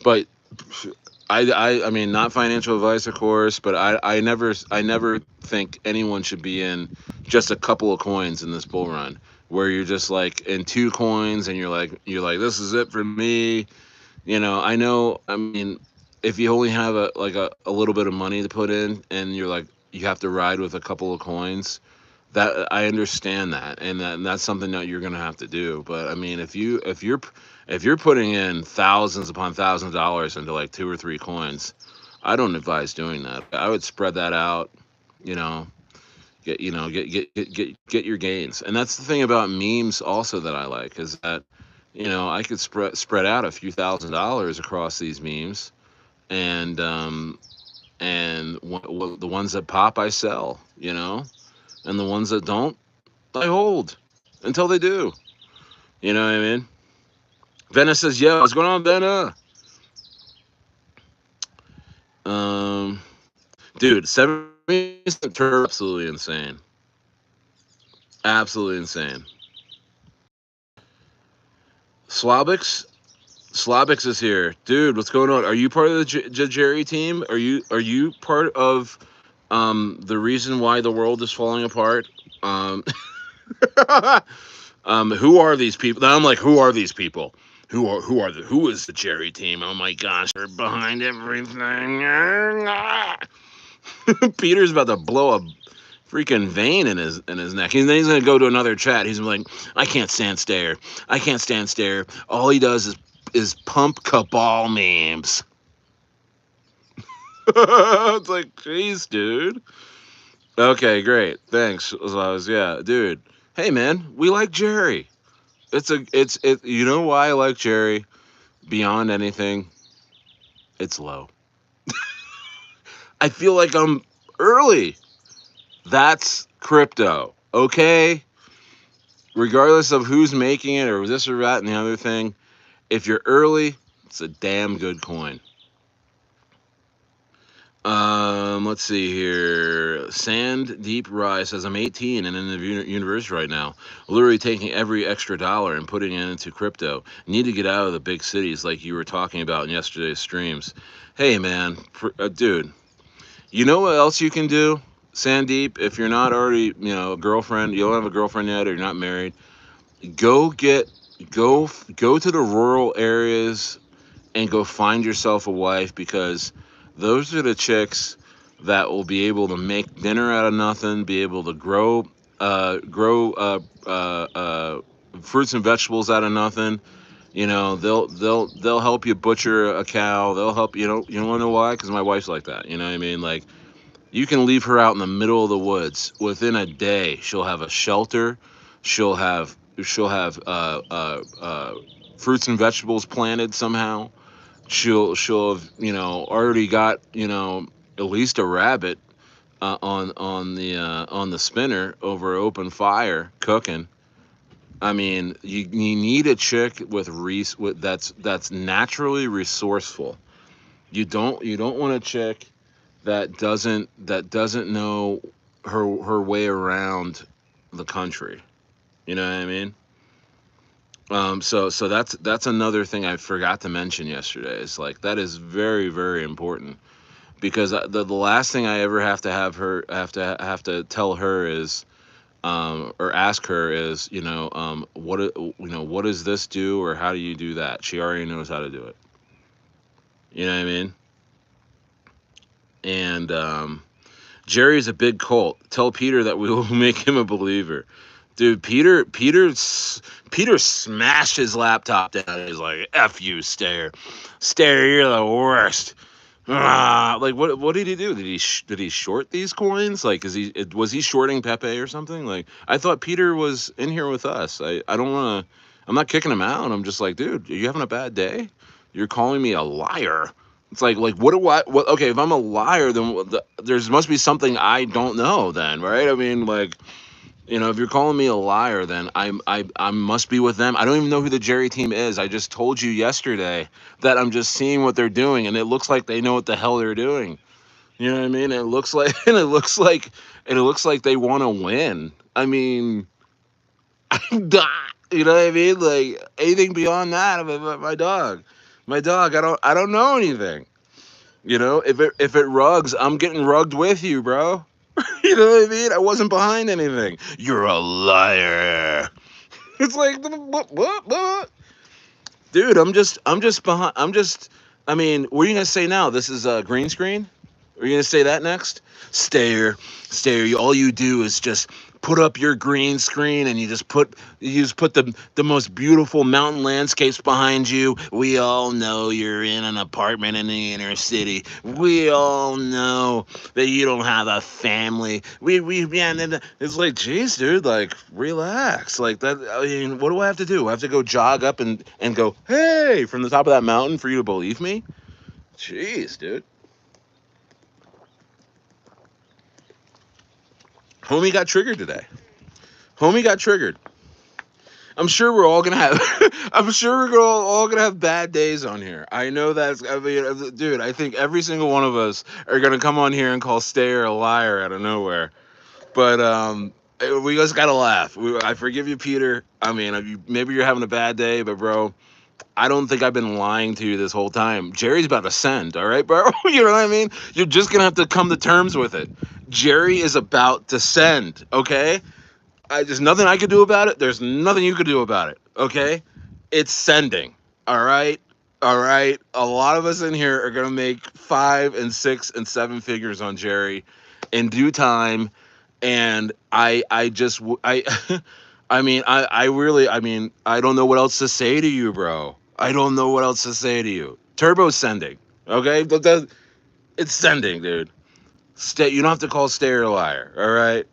But I mean, not financial advice, of course, but I never think anyone should be in just a couple of coins in this bull run where you're just like in two coins and you're like this is it for me. I know. I mean, if you only have a little bit of money to put in and you're like you have to ride with a couple of coins, that I understand that, and that's something that you're gonna have to do. But I mean, if you're putting in thousands upon thousands of dollars into like two or three coins, I don't advise doing that. I would spread that out. You know, get your gains. And that's the thing about memes also that I like is that I could spread out a few $1,000s across these memes, and the ones that pop I sell. And the ones that don't I hold until they do. You know what I mean? Venna says, "Yo, what's going on, Venna?" Um, Dude, 70-cent turbo, absolutely insane. Absolutely insane. Slobix, Slobix is here, dude. What's going on? Are you part of the Jerry team? Are you part of the reason why the world is falling apart? Um, who are these people? I'm like, who are these people? Who is the Jerry team? Oh my gosh, they're behind everything. Peter's about to blow a freaking vein in his neck. And then he's gonna go to another chat. He's like, I can't stand Stare. I can't stand Stare. All he does is pump cabal memes. It's like, jeez, dude. Okay, great. Thanks. So yeah, dude. Hey man, we like Jerry. It's you know why I like Jerry beyond anything? It's low. I feel like I'm early. That's crypto. Okay? Regardless of who's making it or this or that and the other thing, if you're early, it's a damn good coin. Let's see here. Sand Deep Rise says, I'm 18 and in the university right now. Literally taking every extra dollar and putting it into crypto. Need to get out of the big cities like you were talking about in yesterday's streams. Hey, man. Dude, you know what else you can do? Sandeep, if you're not already, a girlfriend, you don't have a girlfriend yet or you're not married, go get, go to the rural areas and go find yourself a wife because those are the chicks that will be able to make dinner out of nothing, be able to grow fruits and vegetables out of nothing. They'll help you butcher a cow. They'll help you don't know why? Because my wife's like that. You know what I mean? Like you can leave her out in the middle of the woods. Within a day, she'll have a shelter. She'll have fruits and vegetables planted somehow. She'll have already got at least a rabbit on the spinner over open fire cooking. I mean, you need a chick with that's naturally resourceful. You don't want a chick that doesn't know her way around the country. You know what I mean? So that's another thing I forgot to mention yesterday. Is like that is very very important because the last thing I ever have to tell her is or ask her is what does this do or how do you do that? She already knows how to do it. You know what I mean? And Jerry's a big cult. Tell Peter that we will make him a believer. Dude, Peter smashed his laptop down. He's like, "F you, Stare. Stare, you're the worst." Like what did he do? Did he short these coins? Like was he shorting Pepe or something? Like I thought Peter was in here with us. I don't want to. I'm not kicking him out. I'm just like, dude, are you having a bad day? You're calling me a liar. It's like what do I what? Okay, if I'm a liar, then there's must be something I don't know. Then right? I mean, like if you're calling me a liar, then I must be with them. I don't even know who the Jerry team is. I just told you yesterday that I'm just seeing what they're doing, and it looks like they know what the hell they're doing. You know what I mean? It looks like and it looks like they want to win. I mean, you know what I mean? Like anything beyond that, my dog. I don't know anything. If it rugs, I'm getting rugged with you, bro. You know what I mean? I wasn't behind anything. You're a liar. It's like what? Dude, I'm just behind. I mean, what are you gonna say now? This is a green screen. Are you gonna say that next? Stare. All you do is just put up your green screen and you just put the most beautiful mountain landscapes behind you. We all know you're in an apartment in the inner city. We all know that you don't have a family. Yeah. And it's like, geez, dude, like relax. Like that. I mean, what do I have to do? I have to go jog up and go, hey, from the top of that mountain for you to believe me? Jeez, dude. Homie got triggered today. Homie got triggered. I'm sure we're all gonna have. I'm sure we're all gonna have bad days on here. I know that's. I mean, dude, I think every single one of us are gonna come on here and call Stayer a liar out of nowhere. But We just gotta laugh. I forgive you, Peter. I mean, maybe you're having a bad day, but bro, I don't think I've been lying to you this whole time. Jerry's about to send, all right, bro? You know what I mean? You're just gonna have to come to terms with it. Jerry is about to send, okay? There's nothing I could do about it. There's nothing you could do about it, okay? It's sending, all right? All right. A lot of us in here are gonna make 5 and 6 and 7 figures on Jerry in due time, and I just I I mean I really I mean I don't know what else to say to you, bro. I don't know what else to say to you. Turbo's sending, okay? It's sending, dude. You don't have to call Stayer a liar, all right?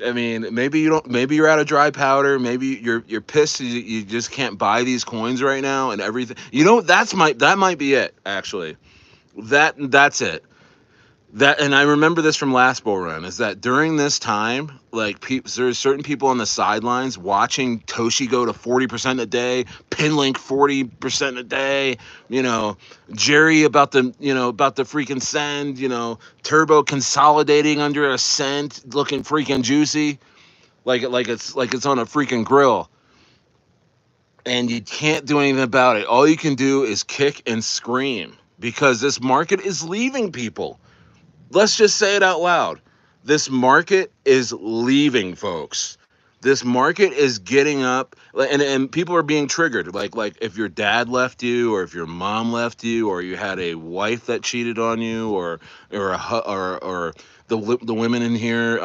I mean, maybe you don't. Maybe you're out of dry powder. Maybe you're pissed. You just can't buy these coins right now and everything. You know, that might be it. Actually, that's it. That, and I remember this from last bull run, is that during this time, like there's certain people on the sidelines watching Toshi go to 40% a day, Pinlink 40% a day, you know, Jerry about the freaking send, Turbo consolidating under a cent, looking freaking juicy, like it's on a freaking grill, and you can't do anything about it. All you can do is kick and scream because this market is leaving people. Let's just say it out loud. This market is leaving, folks. This market is getting up, and people are being triggered. Like if your dad left you, or if your mom left you, or you had a wife that cheated on you, or the women in here,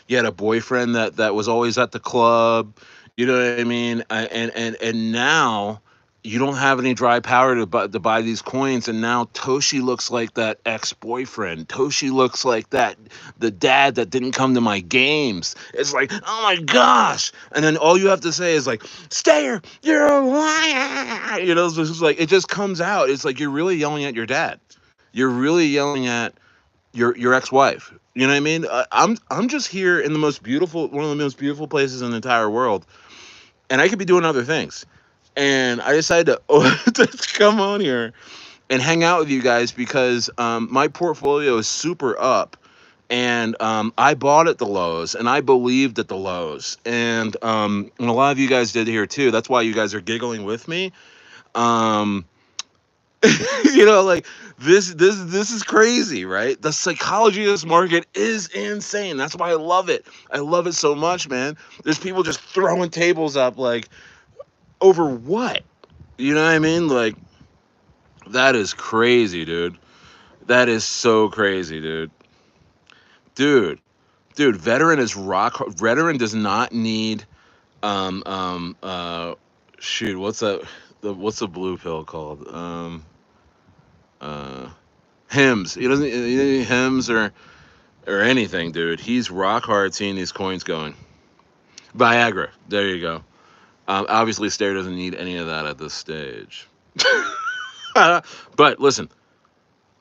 you had a boyfriend that was always at the club. You know what I mean? And now you don't have any dry powder to buy these coins, and now Toshi looks like that ex-boyfriend. Toshi looks like the dad that didn't come to my games. It's like, oh my gosh. And then all you have to say is like, Stayer, you're a liar. It's just like, it just comes out. It's like you're really yelling at your dad. You're really yelling at your ex-wife. You know what I mean? I'm just here in one of the most beautiful places in the entire world, and I could be doing other things. And I decided to come on here and hang out with you guys because my portfolio is super up, and I bought at the lows, and I believed at the lows, and a lot of you guys did here too. That's why you guys are giggling with me. Um, like this is crazy, right? The psychology of this market is insane. That's why I love it. I love it so much, man. There's people just throwing tables up, like, over what? You know what I mean? Like, that is crazy, dude. That is so crazy, dude. Dude, dude, veteran is rock. Veteran does not need um um uh shoot, what's the blue pill called? Uh Hymns. He doesn't need hymns or anything, dude. He's rock hard seeing these coins going. Viagra. There you go. Obviously, Stair doesn't need any of that at this stage. But listen,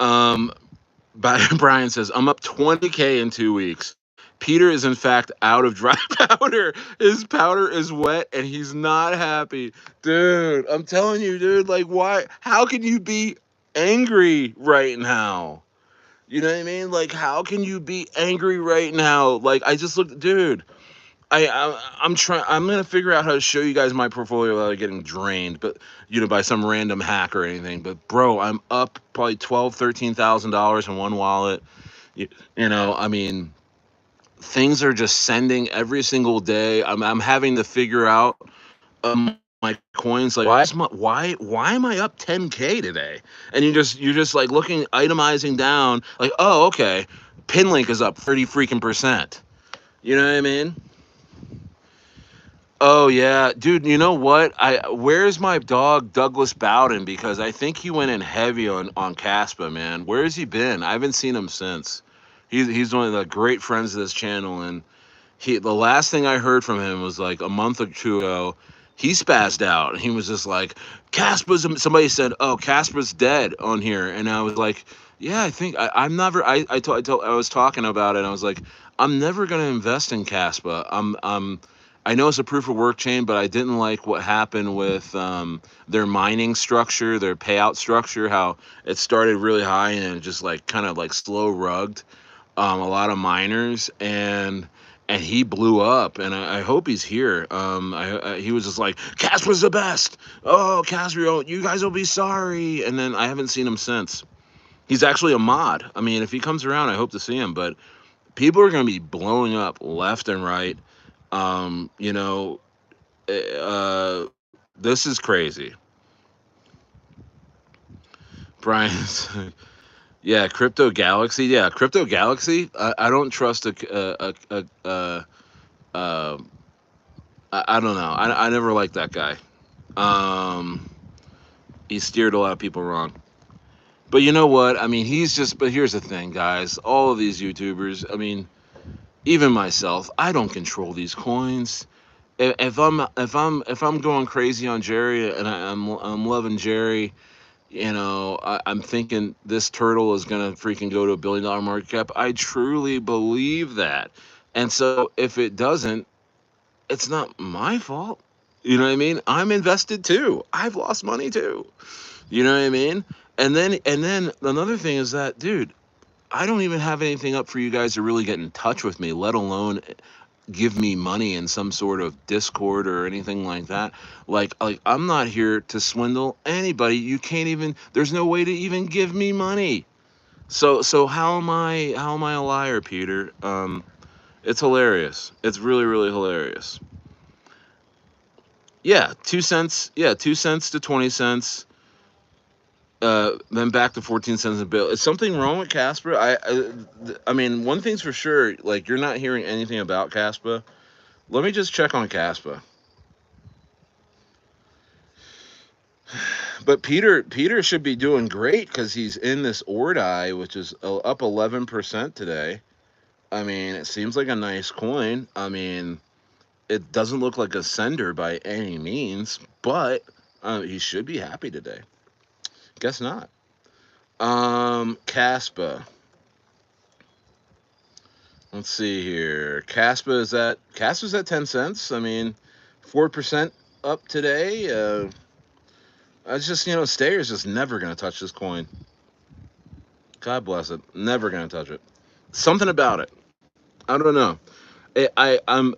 um, Brian says, I'm up 20K in 2 weeks. Peter is, in fact, out of dry powder. His powder is wet and he's not happy. Dude, I'm telling you, dude, like, why? How can you be angry right now? You know what I mean? Like, how can you be angry right now? Like, I just looked, dude. I'm trying. I'm gonna figure out how to show you guys my portfolio without getting drained, but by some random hack or anything. But bro, I'm up probably $13,000 in one wallet. I mean, things are just sending every single day. I'm having to figure out my coins. Like, why am I up 10K today? And you're just like looking, itemizing down. Like, oh, okay, Pinlink is up 30 freaking percent. You know what I mean? Oh yeah, dude. You know what? Where's my dog Douglas Bowden? Because I think he went in heavy on Caspa, man. Where has he been? I haven't seen him since. He's one of the great friends of this channel, and the last thing I heard from him was like a month or two ago. He spazzed out, and he was just like, "Caspa's." Somebody said, "Oh, Caspa's dead" on here, and I was like, "Yeah, I think I'm never." I was talking about it. And I was like, "I'm never gonna invest in Caspa. I know it's a proof of work chain, but I didn't like what happened with their mining structure, their payout structure, how it started really high and just like kind of like slow rugged a lot of miners, and and he blew up. And I hope he's here. He was just like, Casper's the best. Oh, Casper, you guys will be sorry. And then I haven't seen him since. He's actually a mod. I mean, if he comes around, I hope to see him. But people are going to be blowing up left and right. You know, this is crazy. Brian's, yeah, Crypto Galaxy. Yeah, Crypto Galaxy. I don't trust uh, I don't know. I never liked that guy. Um, he steered a lot of people wrong. But you know what? I mean, he's just. But here's the thing, guys. All of these YouTubers. I mean, even myself. I don't control these coins. If I'm going crazy on Jerry and I'm loving Jerry, I'm thinking this turtle is gonna freaking go to $1 billion market cap. I truly believe that, and so if it doesn't, it's not my fault. You know what I mean? I'm invested too. I've lost money too. You know what I mean? And then another thing is that, dude, I don't even have anything up for you guys to really get in touch with me, let alone give me money in some sort of Discord or anything like that. Like I'm not here to swindle anybody. You can't even. There's no way to even give me money. So how am I a liar, Peter? It's hilarious. It's really hilarious. Yeah, 2 cents. Yeah, 2 cents to 20 cents. Then back to 14 cents a bill. Is something wrong with Casper? I mean, one thing's for sure. Like, you're not hearing anything about Casper. Let me just check on Casper. But Peter should be doing great because he's in this Ordai, which is up 11% today. I mean, it seems like a nice coin. I mean, it doesn't look like a sender by any means, but he should be happy today. Guess not. Caspa. Let's see here. Caspa's at 10 cents. I mean, 4% up today. I just Stayer's just never gonna touch this coin. God bless it. Never gonna touch it. Something about it. I don't know. I'm.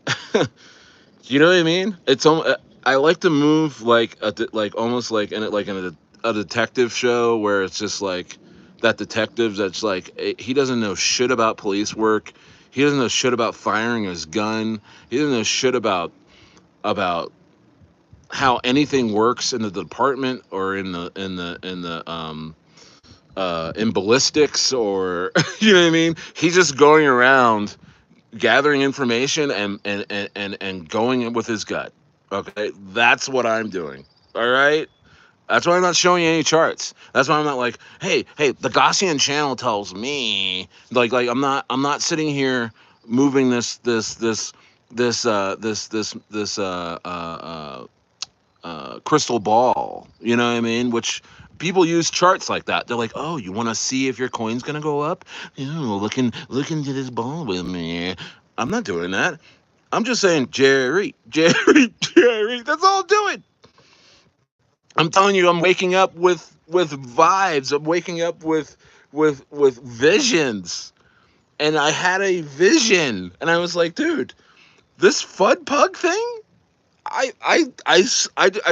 You know what I mean? I like to move like almost like in a detective show where it's just like that detective that's like he doesn't know shit about police work. He doesn't know shit about firing his gun. He doesn't know shit about how anything works in the department or in ballistics or you know what I mean? He's just going around gathering information and going with his gut. Okay, that's what I'm doing. All right, that's why I'm not showing you any charts. That's why I'm not like, hey, the Gaussian channel tells me like I'm not sitting here moving this crystal ball. You know what I mean? Which people use charts like that. They're like, oh, you want to see if your coin's gonna go up? Look into this ball with me. I'm not doing that. I'm just saying, Jerry. That's all I'm doing. I'm telling you, I'm waking up with vibes. I'm waking up with visions. And I had a vision, and I was like, dude, this FUD pug thing. I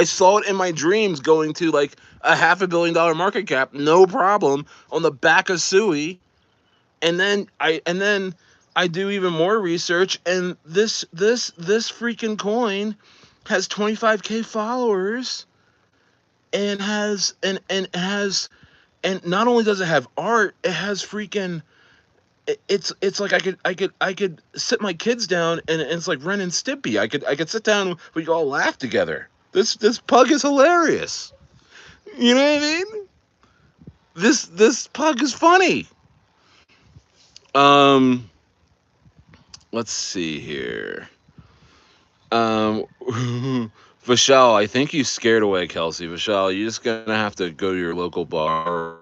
saw it in my dreams going to like a $500 million market cap, no problem, on the back of SUI, and then I do even more research, and this freaking coin has 25K followers and and not only does it have art, it has freaking it's like I could sit my kids down and it's like Ren and Stimpy. I could sit down, we could all laugh together. This pug is hilarious. You know what I mean? This pug is funny. Um, let's see here. Um, Vishal, I think you scared away Kelsey. Vishal, you're just gonna have to go to your local bar or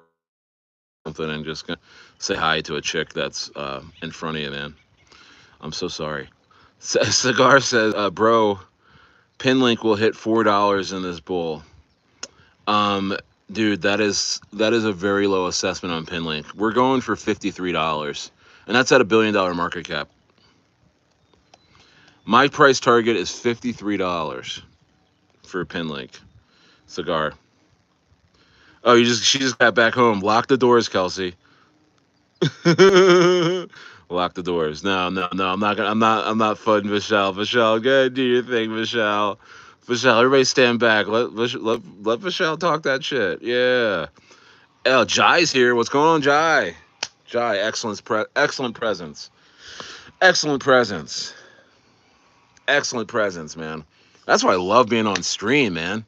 something and just gonna say hi to a chick that's in front of you, man. I'm so sorry. Cigar says, bro, Pinlink will hit $4 in this bull. Um, dude, that is a very low assessment on Pinlink. We're going for $53, and that's at $1 billion market cap. My price target is $53 for a Pinlink cigar. Oh, she just got back home. Lock the doors, Kelsey. Lock the doors. No, no, no. I'm not fudding Michelle. Michelle, go ahead, do your thing, Michelle. Michelle, everybody stand back. Let Michelle talk that shit. Yeah. Oh, Jai's here. What's going on, Jai? Jai, excellent presence. Excellent presence. Excellent presence, man. That's why I love being on stream, man.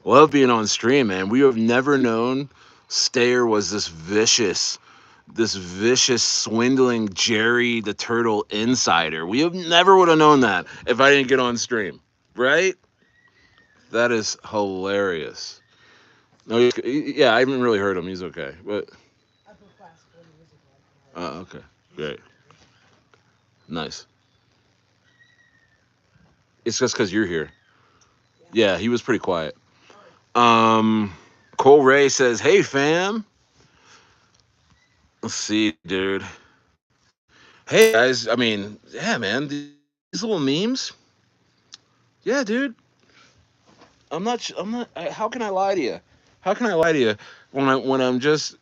Love being on stream, man. We have never known Stayer was this vicious, swindling Jerry the Turtle insider. We have never would have known that if I didn't get on stream, right? That is hilarious. No, yeah, I haven't really heard him. He's okay, but okay, great, nice. It's just because you're here. Yeah, he was pretty quiet. Um, Cole Ray says, "Hey, fam." Let's see, dude. Hey, guys. I mean, yeah, man. These little memes. Yeah, dude. I'm not. How can I lie to you? How can I lie to you when I'm just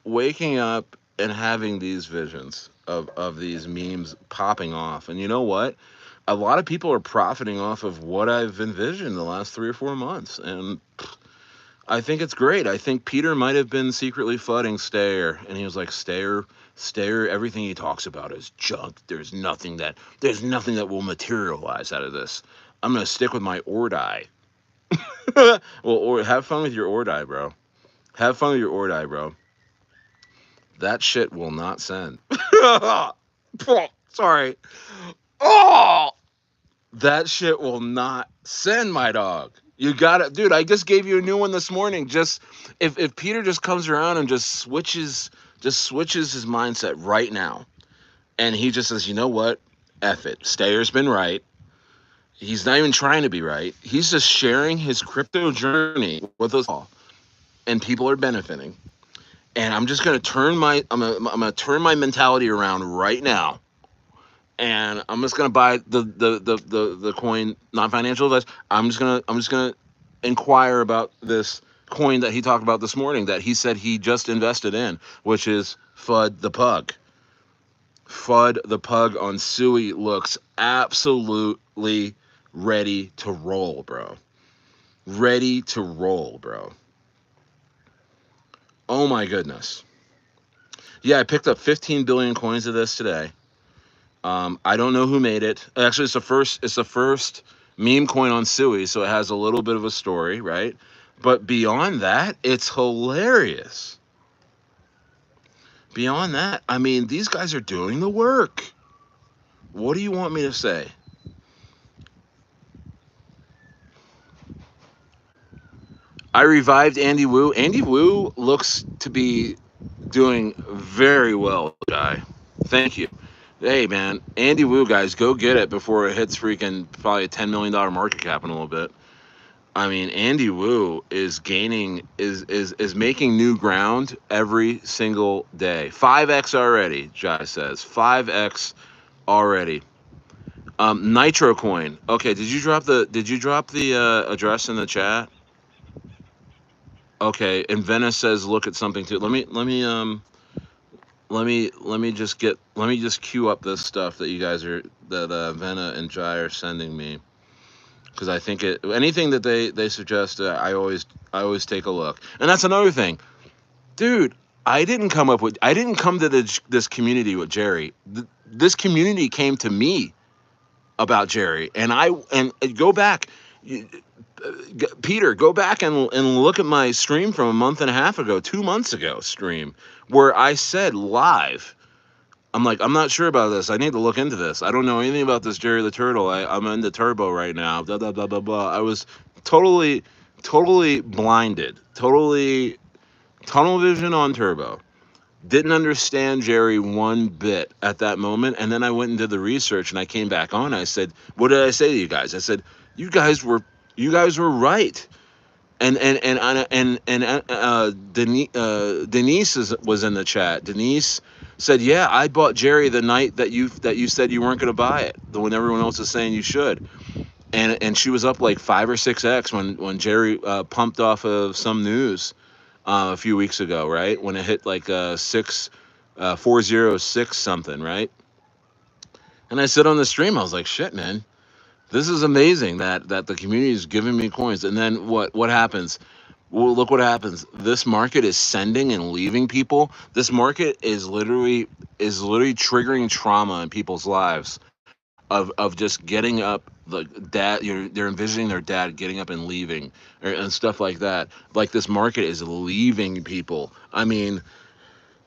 waking up and having these visions of these memes popping off? And you know what? A lot of people are profiting off of what I've envisioned the last 3 or 4 months, and I think it's great. I think Peter might have been secretly fudding Stayer, and he was like, Stayer, everything he talks about is junk. There's nothing that will materialize out of this. I'm gonna stick with my Ordai. Well, or have fun with your Ordai, bro. Have fun with your Ordai, bro. That shit will not send. Sorry. Oh, that shit will not send, my dog. You got it, dude. I just gave you a new one this morning. Just if Peter just comes around and just switches his mindset right now, and he just says, you know what, F it. Stayer's been right. He's not even trying to be right. He's just sharing his crypto journey with us all, and people are benefiting. And I'm just gonna I'm gonna turn my mentality around right now, and I'm just gonna buy the coin, non financial advice. I'm just gonna inquire about this coin that he talked about this morning that he said he just invested in, which is FUD the Pug. FUD the Pug on SUI looks absolutely ready to roll, bro. Ready to roll, bro. Oh my goodness. Yeah, I picked up 15 billion coins of this today. I don't know who made it. Actually, it's the first meme coin on SUI, so it has a little bit of a story, right? But beyond that, it's hilarious. Beyond that, I mean, these guys are doing the work. What do you want me to say? I revived Andy Wu. Andy Wu looks to be doing very well, guy. Thank you. Hey, man, Andy Wu, guys, go get it before it hits freaking probably a $10 million market cap in a little bit. I mean, Andy Wu is is making new ground every single day. 5x already, Jai says. 5x already. Nitro coin. Okay, did you drop the address in the chat? Okay, and Venice says look at something too. Let me just queue up this stuff that you guys are that Vena and Jai are sending me, because I think anything that they suggest, I always take a look. And that's another thing, dude. I didn't come to this community with Jerry. This community came to me about Jerry, and go back. Peter, go back and look at my stream from a month and a half ago, 2 months ago stream, where I said live, I'm like, I'm not sure about this. I need to look into this. I don't know anything about this Jerry the Turtle. I'm into Turbo right now. Blah, blah, blah, blah, blah. I was totally blinded. Totally tunnel vision on Turbo. Didn't understand Jerry one bit at that moment. And then I went and did the research, and I came back on. I said, what did I say to you guys? I said, you guys were right. And Denise was in the chat. Denise said, "Yeah, I bought Jerry the night that you said you weren't going to buy it, the when everyone else is saying you should." And she was up like 5 or 6x when Jerry pumped off of some news a few weeks ago, right? When it hit like 406 something, right? And I said on the stream, I was like, "Shit, man, this is amazing that the community is giving me coins." And then what happens? Well, look what happens. This market is sending and leaving people. This market is literally triggering trauma in people's lives of just getting up, the dad, they're envisioning their dad getting up and leaving, and stuff like that. Like, this market is leaving people. I mean,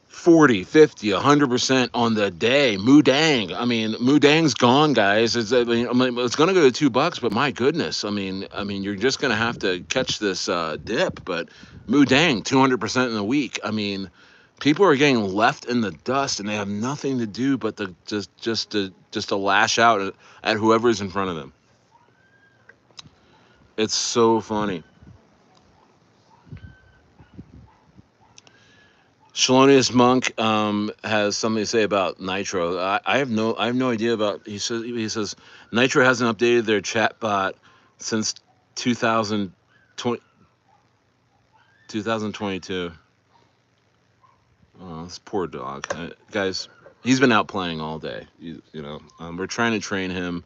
40, 50, 100% on the day. Mudang. I mean, Mudang's gone, guys. I mean, it's going to go to $2, but my goodness. I mean, you're just going to have to catch this dip. But Mudang, 200% in a week. I mean, people are getting left in the dust, and they have nothing to do but to just to lash out at whoever's in front of them. It's so funny. Shalonius Monk has something to say about Nitro. I have no idea about. He says Nitro hasn't updated their chat bot since 2020, 2022. Oh, this poor dog, guys. He's been out playing all day. We're trying to train him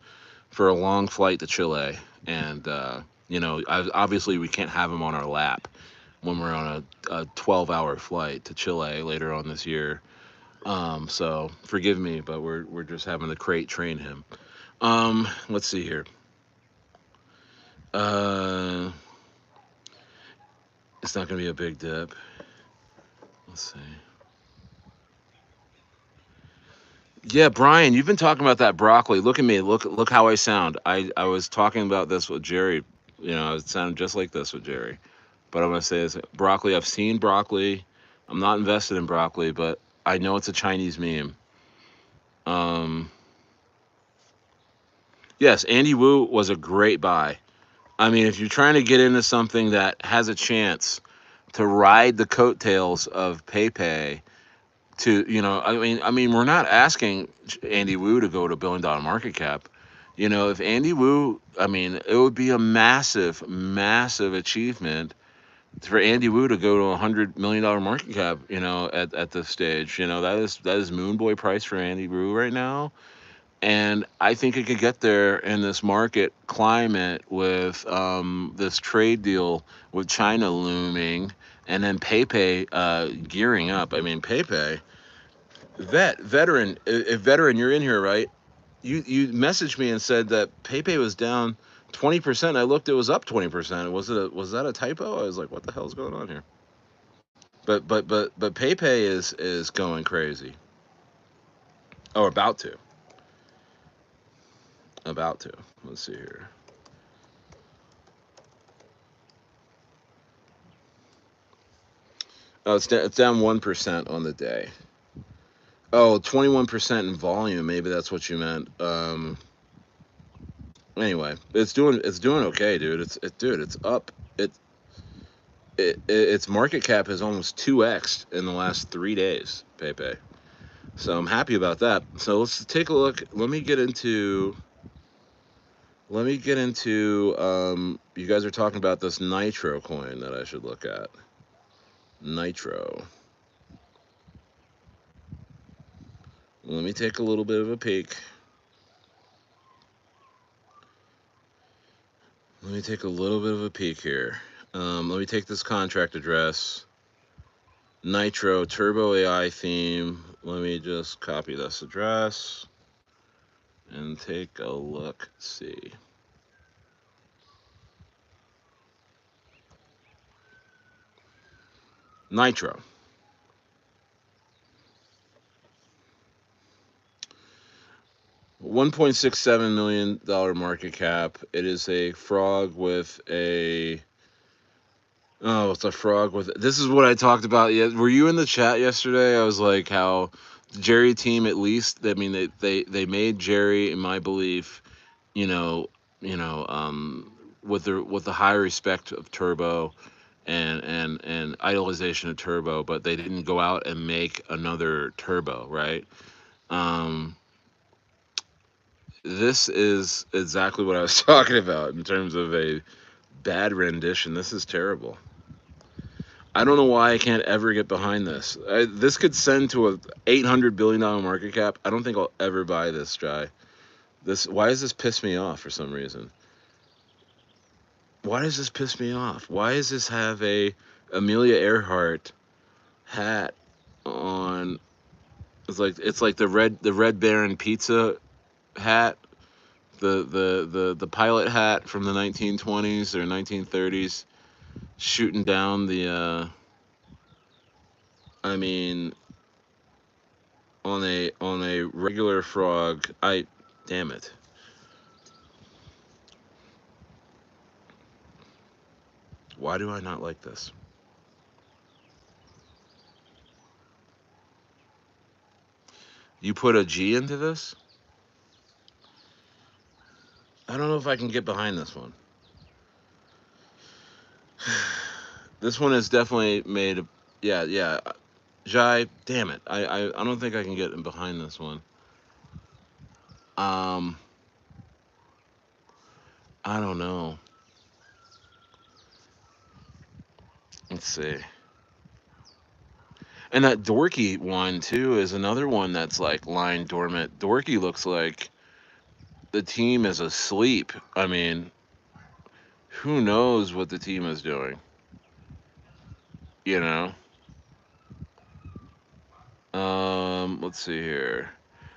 for a long flight to Chile, and obviously we can't have him on our lap when we're on a 12-hour flight to Chile later on this year. So forgive me, but we're just having to crate train him. Let's see here. Uh, it's not gonna be a big dip. Let's see. Yeah, Brian, you've been talking about that broccoli. Look at me. Look how I sound. I was talking about this with Jerry. I sounded just like this with Jerry. But I'm gonna say this: broccoli. I've seen broccoli. I'm not invested in broccoli, but I know it's a Chinese meme. Um, yes, Andy Wu was a great buy. I mean, if you're trying to get into something that has a chance to ride the coattails of PayPay we're not asking Andy Wu to go to $1 billion market cap. If Andy Wu, I mean, it would be a massive, massive achievement for Andy Wu to go to $100 million market cap. At this stage, that is moon boy price for Andy Wu right now. And I think it could get there in this market climate with this trade deal with China looming, and then PayPay gearing up. I mean, PayPay, veteran, if veteran, you're in here, right? You messaged me and said that PayPay was down 20%. I looked, it was up 20%. Was that a typo? I was like, what the hell's going on here? But PayPay is going crazy. Oh, about to. Let's see here. Oh, it's down 1% on the day. Oh, 21% in volume. Maybe that's what you meant. Anyway, it's doing okay, dude. It's up. Its market cap has almost 2x in the last 3 days. PayPay. So I'm happy about that. So let's take a look. Let me get into. You guys are talking about this Nitro coin that I should look at. Nitro. Let me take a little bit of a peek. Let me take a little bit of a peek here. Let me take this contract address. Nitro Turbo AI theme. Let me just copy this address and take a look. See. Nitro. $1.67 million market cap. It is a frog with a. Oh, it's a frog with. This is what I talked about. Yeah, were you in the chat yesterday? I was like, how Jerry team, at least. I mean, they made Jerry, in my belief, you know, with the high respect of Turbo. and idolization of turbo, but they didn't go out and make another turbo, right? Um, this is exactly what I was talking about in terms of a bad rendition. This is terrible. I don't know why I can't ever get behind this. This could send to a $800 billion market cap. I don't think I'll ever buy this, Jai. This, why does this piss me off for some reason? Why does this piss me off? Why does this have a Amelia Earhart hat on? It's like the Red Baron pizza hat, the pilot hat from the 1920s or 1930s, shooting down the. I mean, on a regular frog. Damn it. Why do I not like this? You put a G into this? I don't know if I can get behind this one. This one is definitely made. Yeah, yeah. Jai, damn it. I don't think I can get behind this one. Um, I don't know. Let's see. And that Dorky one too is another one that's like lying dormant. Dorky looks like the team is asleep. I mean, who knows what the team is doing? You know. Let's see here.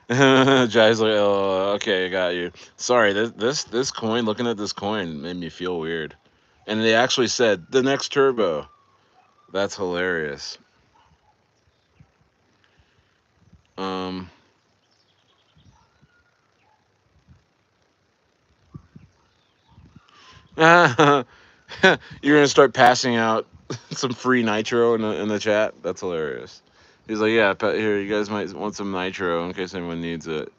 Jai's like, oh, okay, I got you. Sorry, this coin. Looking at this coin made me feel weird. And they actually said the next turbo. That's hilarious. Um, you're gonna start passing out some free nitro in the chat. That's hilarious. He's like, yeah, here, you guys might want some nitro in case anyone needs it.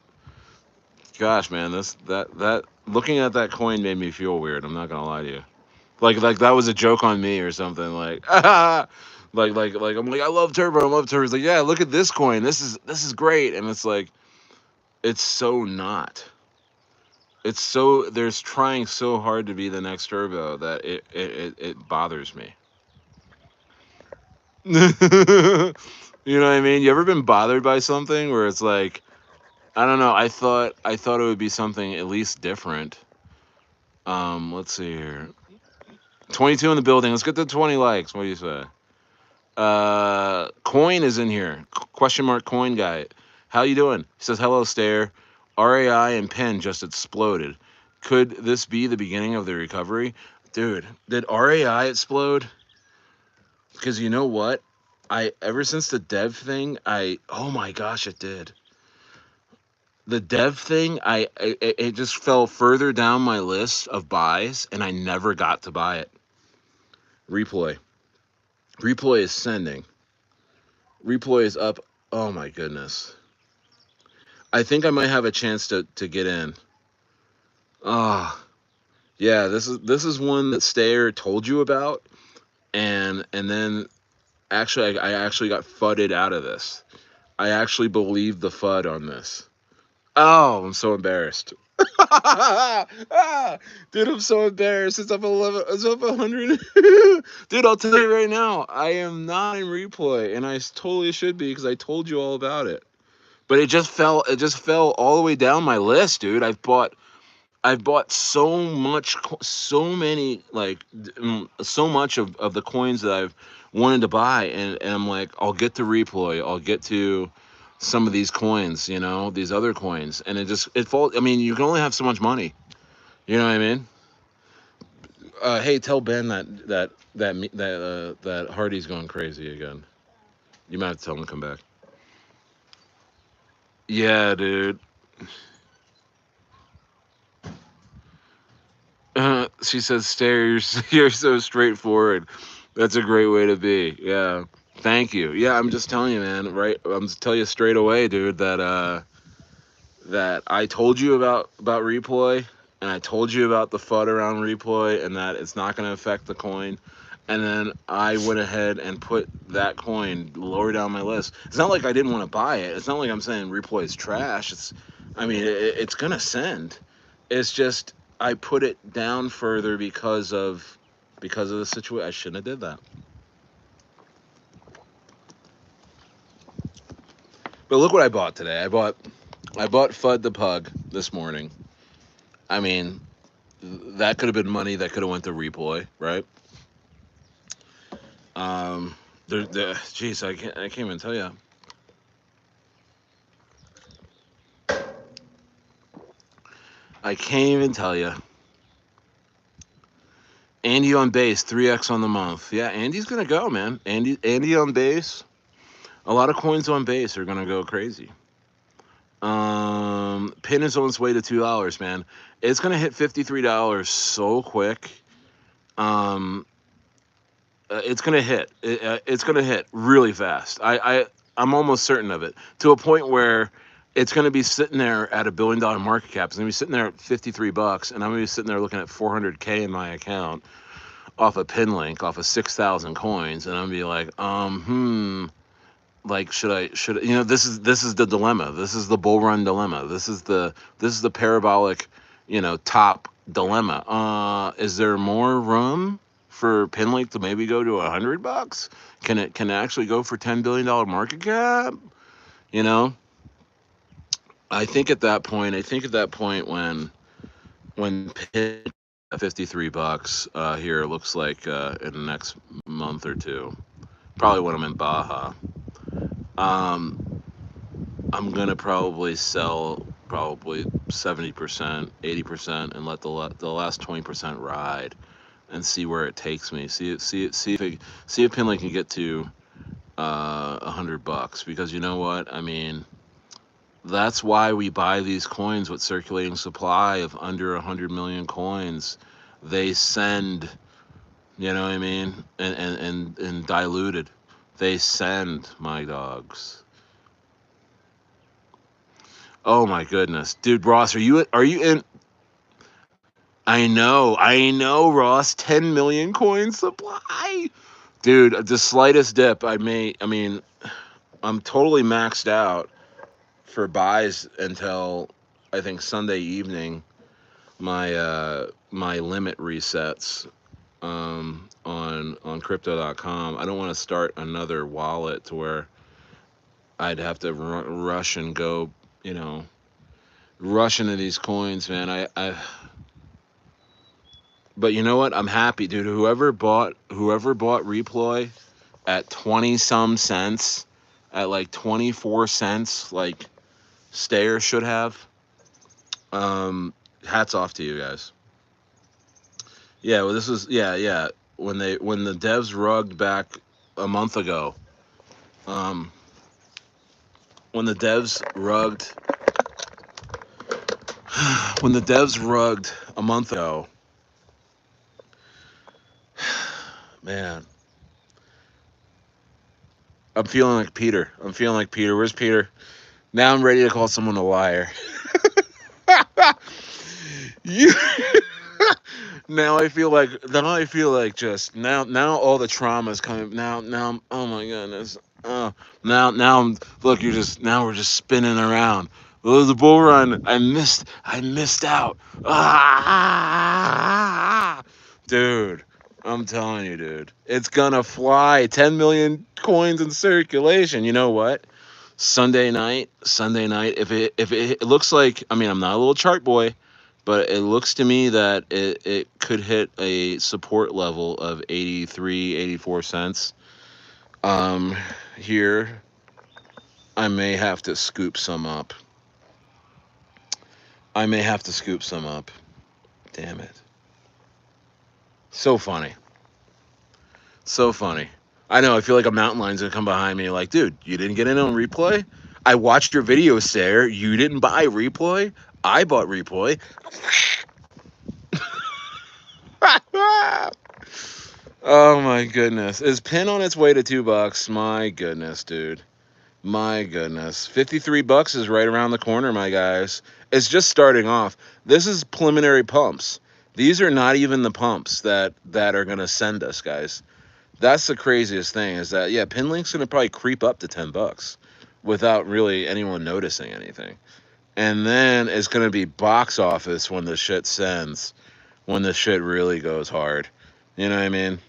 Gosh, man, that looking at that coin made me feel weird. I'm not gonna lie to you. Like that was a joke on me or something. Like, like I'm like, I love turbo. I love turbo. He's like, yeah, look at this coin. This is great. And it's like, it's so not. It's so there's trying so hard to be the next turbo that it bothers me. You know what I mean? You ever been bothered by something where it's like, I don't know. I thought it would be something at least different. Let's see here. 22 in the building. Let's get to 20 likes. What do you say? Coin is in here. Question mark coin guy. How you doing? He says hello, Stayer. RAI and Penn just exploded. Could this be the beginning of the recovery? Dude, did RAI explode? Because you know what? I ever since the dev thing, oh my gosh, it did. The dev thing, it just fell further down my list of buys, and I never got to buy it. Replay. Replay is sending. Replay is up. Oh my goodness. I think I might have a chance to get in. Ah, oh, yeah. This is one that Stayer told you about, and then actually I actually got fudded out of this. I actually believed the FUD on this. Oh, I'm so embarrassed. Ah, dude, I'm so embarrassed. It's up 11. It's up 100. Dude, I'll tell you right now, I am not in replay, and I totally should be because I told you all about it. But it just fell. It just fell all the way down my list, dude. I've bought so much, so many, like, so much of the coins that I've wanted to buy, and I'm like, I'll get to replay, I'll get to some of these coins, these other coins, and it falls. I mean, you can only have so much money. You know what I mean? Hey, tell Ben that Hardy's going crazy again. You might have to tell him to come back. Yeah, dude. She says, "Stare, you're so straightforward. That's a great way to be." Yeah, thank you. Yeah, I'm just telling you, man. Right, I'm just telling you straight away, dude. That I told you about replay, and I told you about the FUD around replay, and that it's not going to affect the coin. and then I went ahead and put that coin lower down my list. It's not like I didn't want to buy it. It's not like I'm saying replay is trash. I mean, it's gonna send. It's just I put it down further because of the situation. I shouldn't have did that. But look what I bought today. I bought Fud the Pug this morning. I mean, that could have been money that could have went to replay, right? Um, geez, I can't even tell you. I can't even tell you. Andy on base, 3x on the month. Yeah, Andy's gonna go, man. Andy on base. A lot of coins on base are gonna go crazy. Pin is on its way to $2, man. It's gonna hit $53 so quick. Um, it's gonna hit. It's gonna hit really fast. I'm almost certain of it. To a point where it's gonna be sitting there at $1 billion market cap. It's gonna be sitting there at $53, and I'm gonna be sitting there looking at 400K in my account off a Pinlink, off of 6,000 coins, and I'm gonna be like, like this is the dilemma. This is the bull run dilemma. This is the parabolic, top dilemma. Is there more room for Pinlink to maybe go to $100? Can it actually go for $10 billion market cap? You know, I think at that point when Pin $53 here, it looks like in the next month or two, probably when I'm in Baja. Um, I'm gonna probably sell probably 70%, 80%, and let the last 20% ride and see where it takes me. See if Pinley can get to $100, because you know what I mean. That's why we buy these coins with circulating supply of under 100 million coins. They send, you know what I mean, and diluted. They send, my dogs. Oh my goodness, dude, Ross, are you in? I know, Ross. 10 million coin supply, dude. The slightest dip, I mean, I'm totally maxed out for buys until I think Sunday evening. My limit resets on crypto.com. I don't want to start another wallet to where I'd have to rush and go, you know, rush into these coins, man. But you know what? I'm happy, dude. Whoever bought Reploy at 20 some cents, at like 24 cents, like Stayer should have. Hats off to you guys. Yeah, well, this was yeah. When the devs rugged back a month ago, um, when the devs rugged when the devs rugged a month ago, man, I'm feeling like Peter. I'm feeling like Peter. Where's Peter? Now I'm ready to call someone a liar. You. Now I feel like just now all the trauma is coming now. Oh my goodness. Oh, now I'm look. You're just now we're just spinning around. Oh, the bull run. I missed out. Ah, dude. I'm telling you, dude. It's gonna fly. 10 million coins in circulation. You know what? Sunday night. If it looks like, I mean, I'm not a little chart boy, but it looks to me that it could hit a support level of 83, 84 cents. Um, here I may have to scoop some up. I may have to scoop some up. Damn it. So funny. So funny. I know. I feel like a mountain lion's gonna come behind me, like, dude, you didn't get in on replay. I watched your video, Sarah. You didn't buy replay. I bought replay. Oh my goodness. Is Pin on its way to $2? My goodness, dude. My goodness. $53 is right around the corner, my guys. It's just starting off. This is preliminary pumps. These are not even the pumps that are gonna send us, guys. That's the craziest thing is that yeah, Pinlink's gonna probably creep up to $10 without really anyone noticing anything. And then it's gonna be box office when the shit sends, when the shit really goes hard. You know what I mean?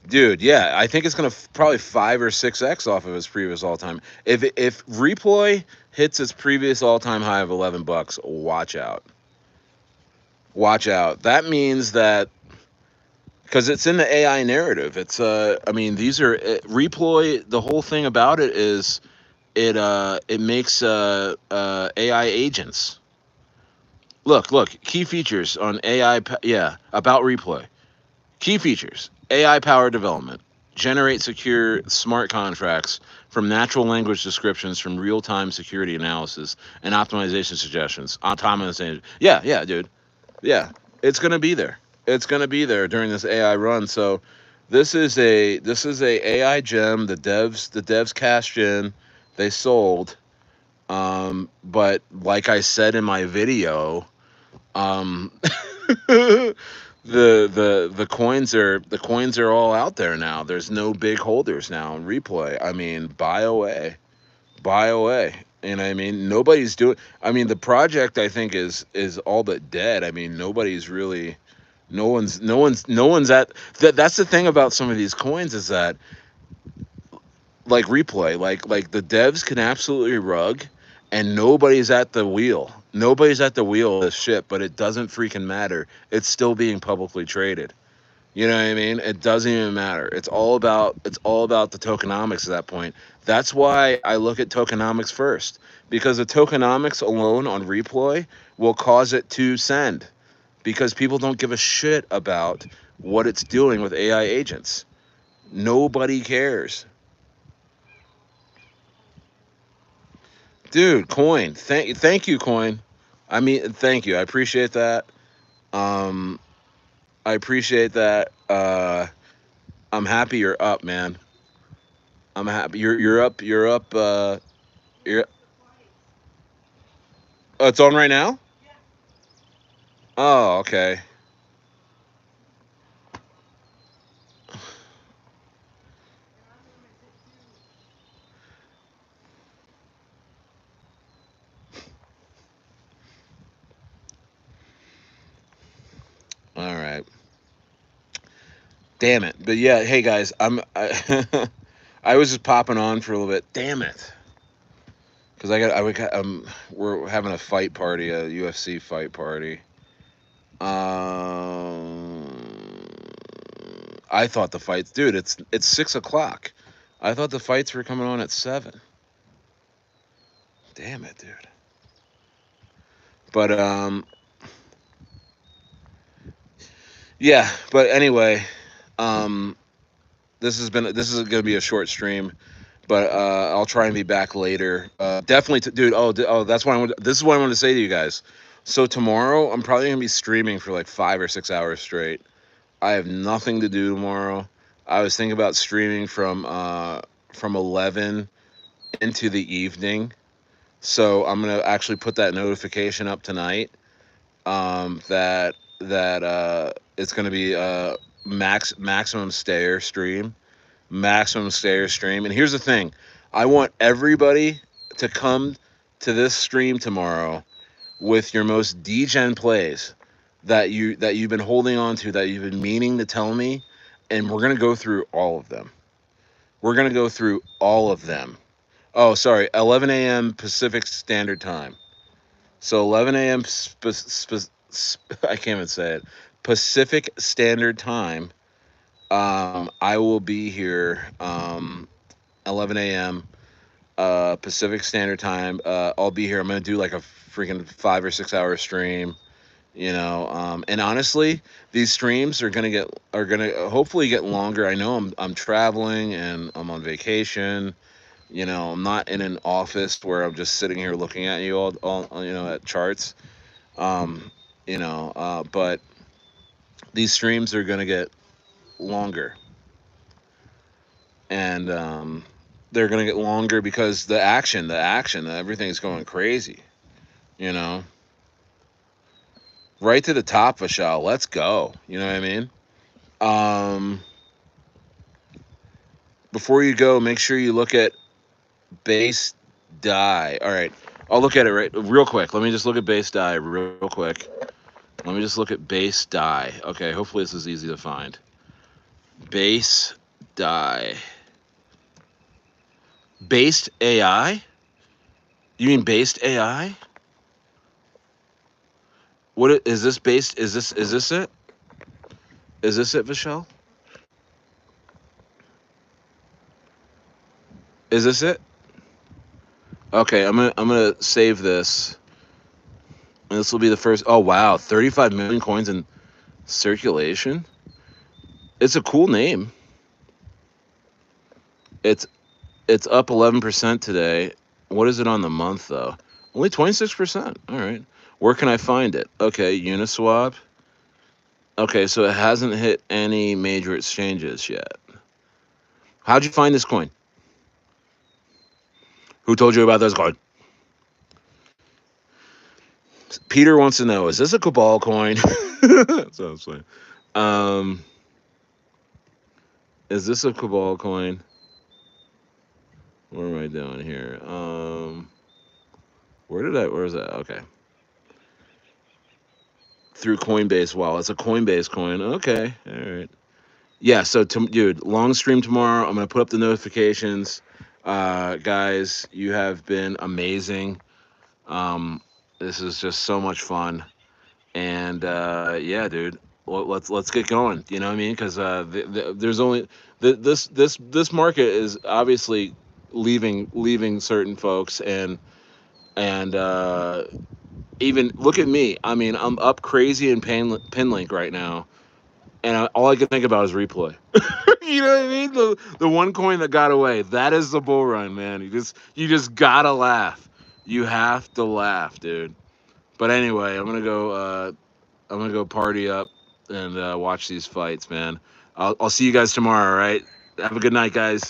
Dude, yeah, I think it's gonna probably 5 or 6x off of its previous all time. If Replay hits its previous all time high of $11, watch out, watch out. That means that because it's in the AI narrative. It's I mean, these are Reploy. The whole thing about it is it makes AI agents. Look, key features on AI. Yeah, about Replay. Key features: AI powered development, generate secure smart contracts from natural language descriptions from real time security analysis and optimization suggestions. Autonomous. Yeah, dude. Yeah, it's gonna be there. It's gonna be there during this AI run. So this is a AI gem. The devs cashed in. They sold. But like I said in my video, um, the coins are all out there now. There's no big holders now in Replay. I mean, buy away, buy away. You know what I mean? Nobody's doing. I mean, the project I think is all but dead. I mean, nobody's really. No one's at that. That's the thing about some of these coins is that like Replay, like the devs can absolutely rug, and nobody's at the wheel. Nobody's at the wheel of this shit, but it doesn't freaking matter. It's still being publicly traded. You know what I mean? It doesn't even matter. It's all about the tokenomics at that point. That's why I look at tokenomics first because the tokenomics alone on Replay will cause it to send because people don't give a shit about what it's doing with AI agents. Nobody cares. Dude, coin. Thank you, coin. I mean, thank you. I appreciate that. Um, I appreciate that. I'm happy you're up, man. I'm happy you're up. You're up. You're. Oh, it's on right now. Oh, okay. All right. Damn it. But yeah, hey guys, I was just popping on for a little bit. Damn it. Because we're having a fight party, a UFC fight party. Um, I thought the fights, dude. It's 6 o'clock. I thought the fights were coming on at 7. Damn it, dude. But yeah. But anyway, um, this is gonna be a short stream. But I'll try and be back later. Definitely, dude. Oh, that's why this is what I wanted to say to you guys. So tomorrow, I'm probably gonna be streaming for like 5 or 6 hours straight. I have nothing to do tomorrow. I was thinking about streaming from 11 into the evening. So I'm gonna actually put that notification up tonight. That it's gonna be maximum stayer stream, maximum stayer stream. And here's the thing, I want everybody to come to this stream tomorrow with your most degen plays that you've been holding on to, that you've been meaning to tell me, and we're gonna go through all of them. We're gonna go through all of them. Oh, sorry, 11 a.m. Pacific Standard Time. So 11 a.m. I can't even say it. Pacific Standard Time. I will be here 11 a.m. Pacific Standard Time. I'll be here. I'm gonna do like a freaking 5 or 6 hour stream. And honestly, these streams are gonna hopefully get longer. I know I'm traveling and I'm on vacation. I'm not in an office where I'm just sitting here looking at you all at charts. Um, but these streams are gonna get longer, and they're gonna get longer because everything's going crazy. You know, right to the top, Vishal. Let's go. You know what I mean? Um, before you go, make sure you look at base die. All right, I'll look at it real quick. Let me just look at base die real quick. Let me just look at base die. Okay, hopefully this is easy to find. Base die. Based AI? You mean based AI? Is this based? Is this it? Is this it, Vishal? Is this it? Okay, I'm gonna save this. And this will be the first. Oh wow, 35 million coins in circulation. It's a cool name. It's it's up 11% today. What is it on the month though? Only 26%. All right. Where can I find it? Okay, Uniswap. Okay, so it hasn't hit any major exchanges yet. How'd you find this coin? Who told you about this coin? Peter wants to know: is this a Cabal coin? So I'm saying. Um, is this a Cabal coin? What am I doing here? Where is that? Okay. Through Coinbase. Wow, it's a Coinbase coin. Okay. All right. Yeah, so dude, long stream tomorrow. I'm gonna put up the notifications. Guys, you have been amazing. Um, this is just so much fun. And yeah, dude, let's get going. You know what I mean? Because there's only this market is obviously leaving certain folks, and even look at me. I mean, I'm up crazy in Pinlink right now, and all I can think about is replay. You know what I mean? The one coin that got away. That is the bull run, man. You just gotta laugh. You have to laugh, dude. But anyway, I'm gonna go party up and watch these fights, man. I'll see you guys tomorrow. All right. Have a good night, guys.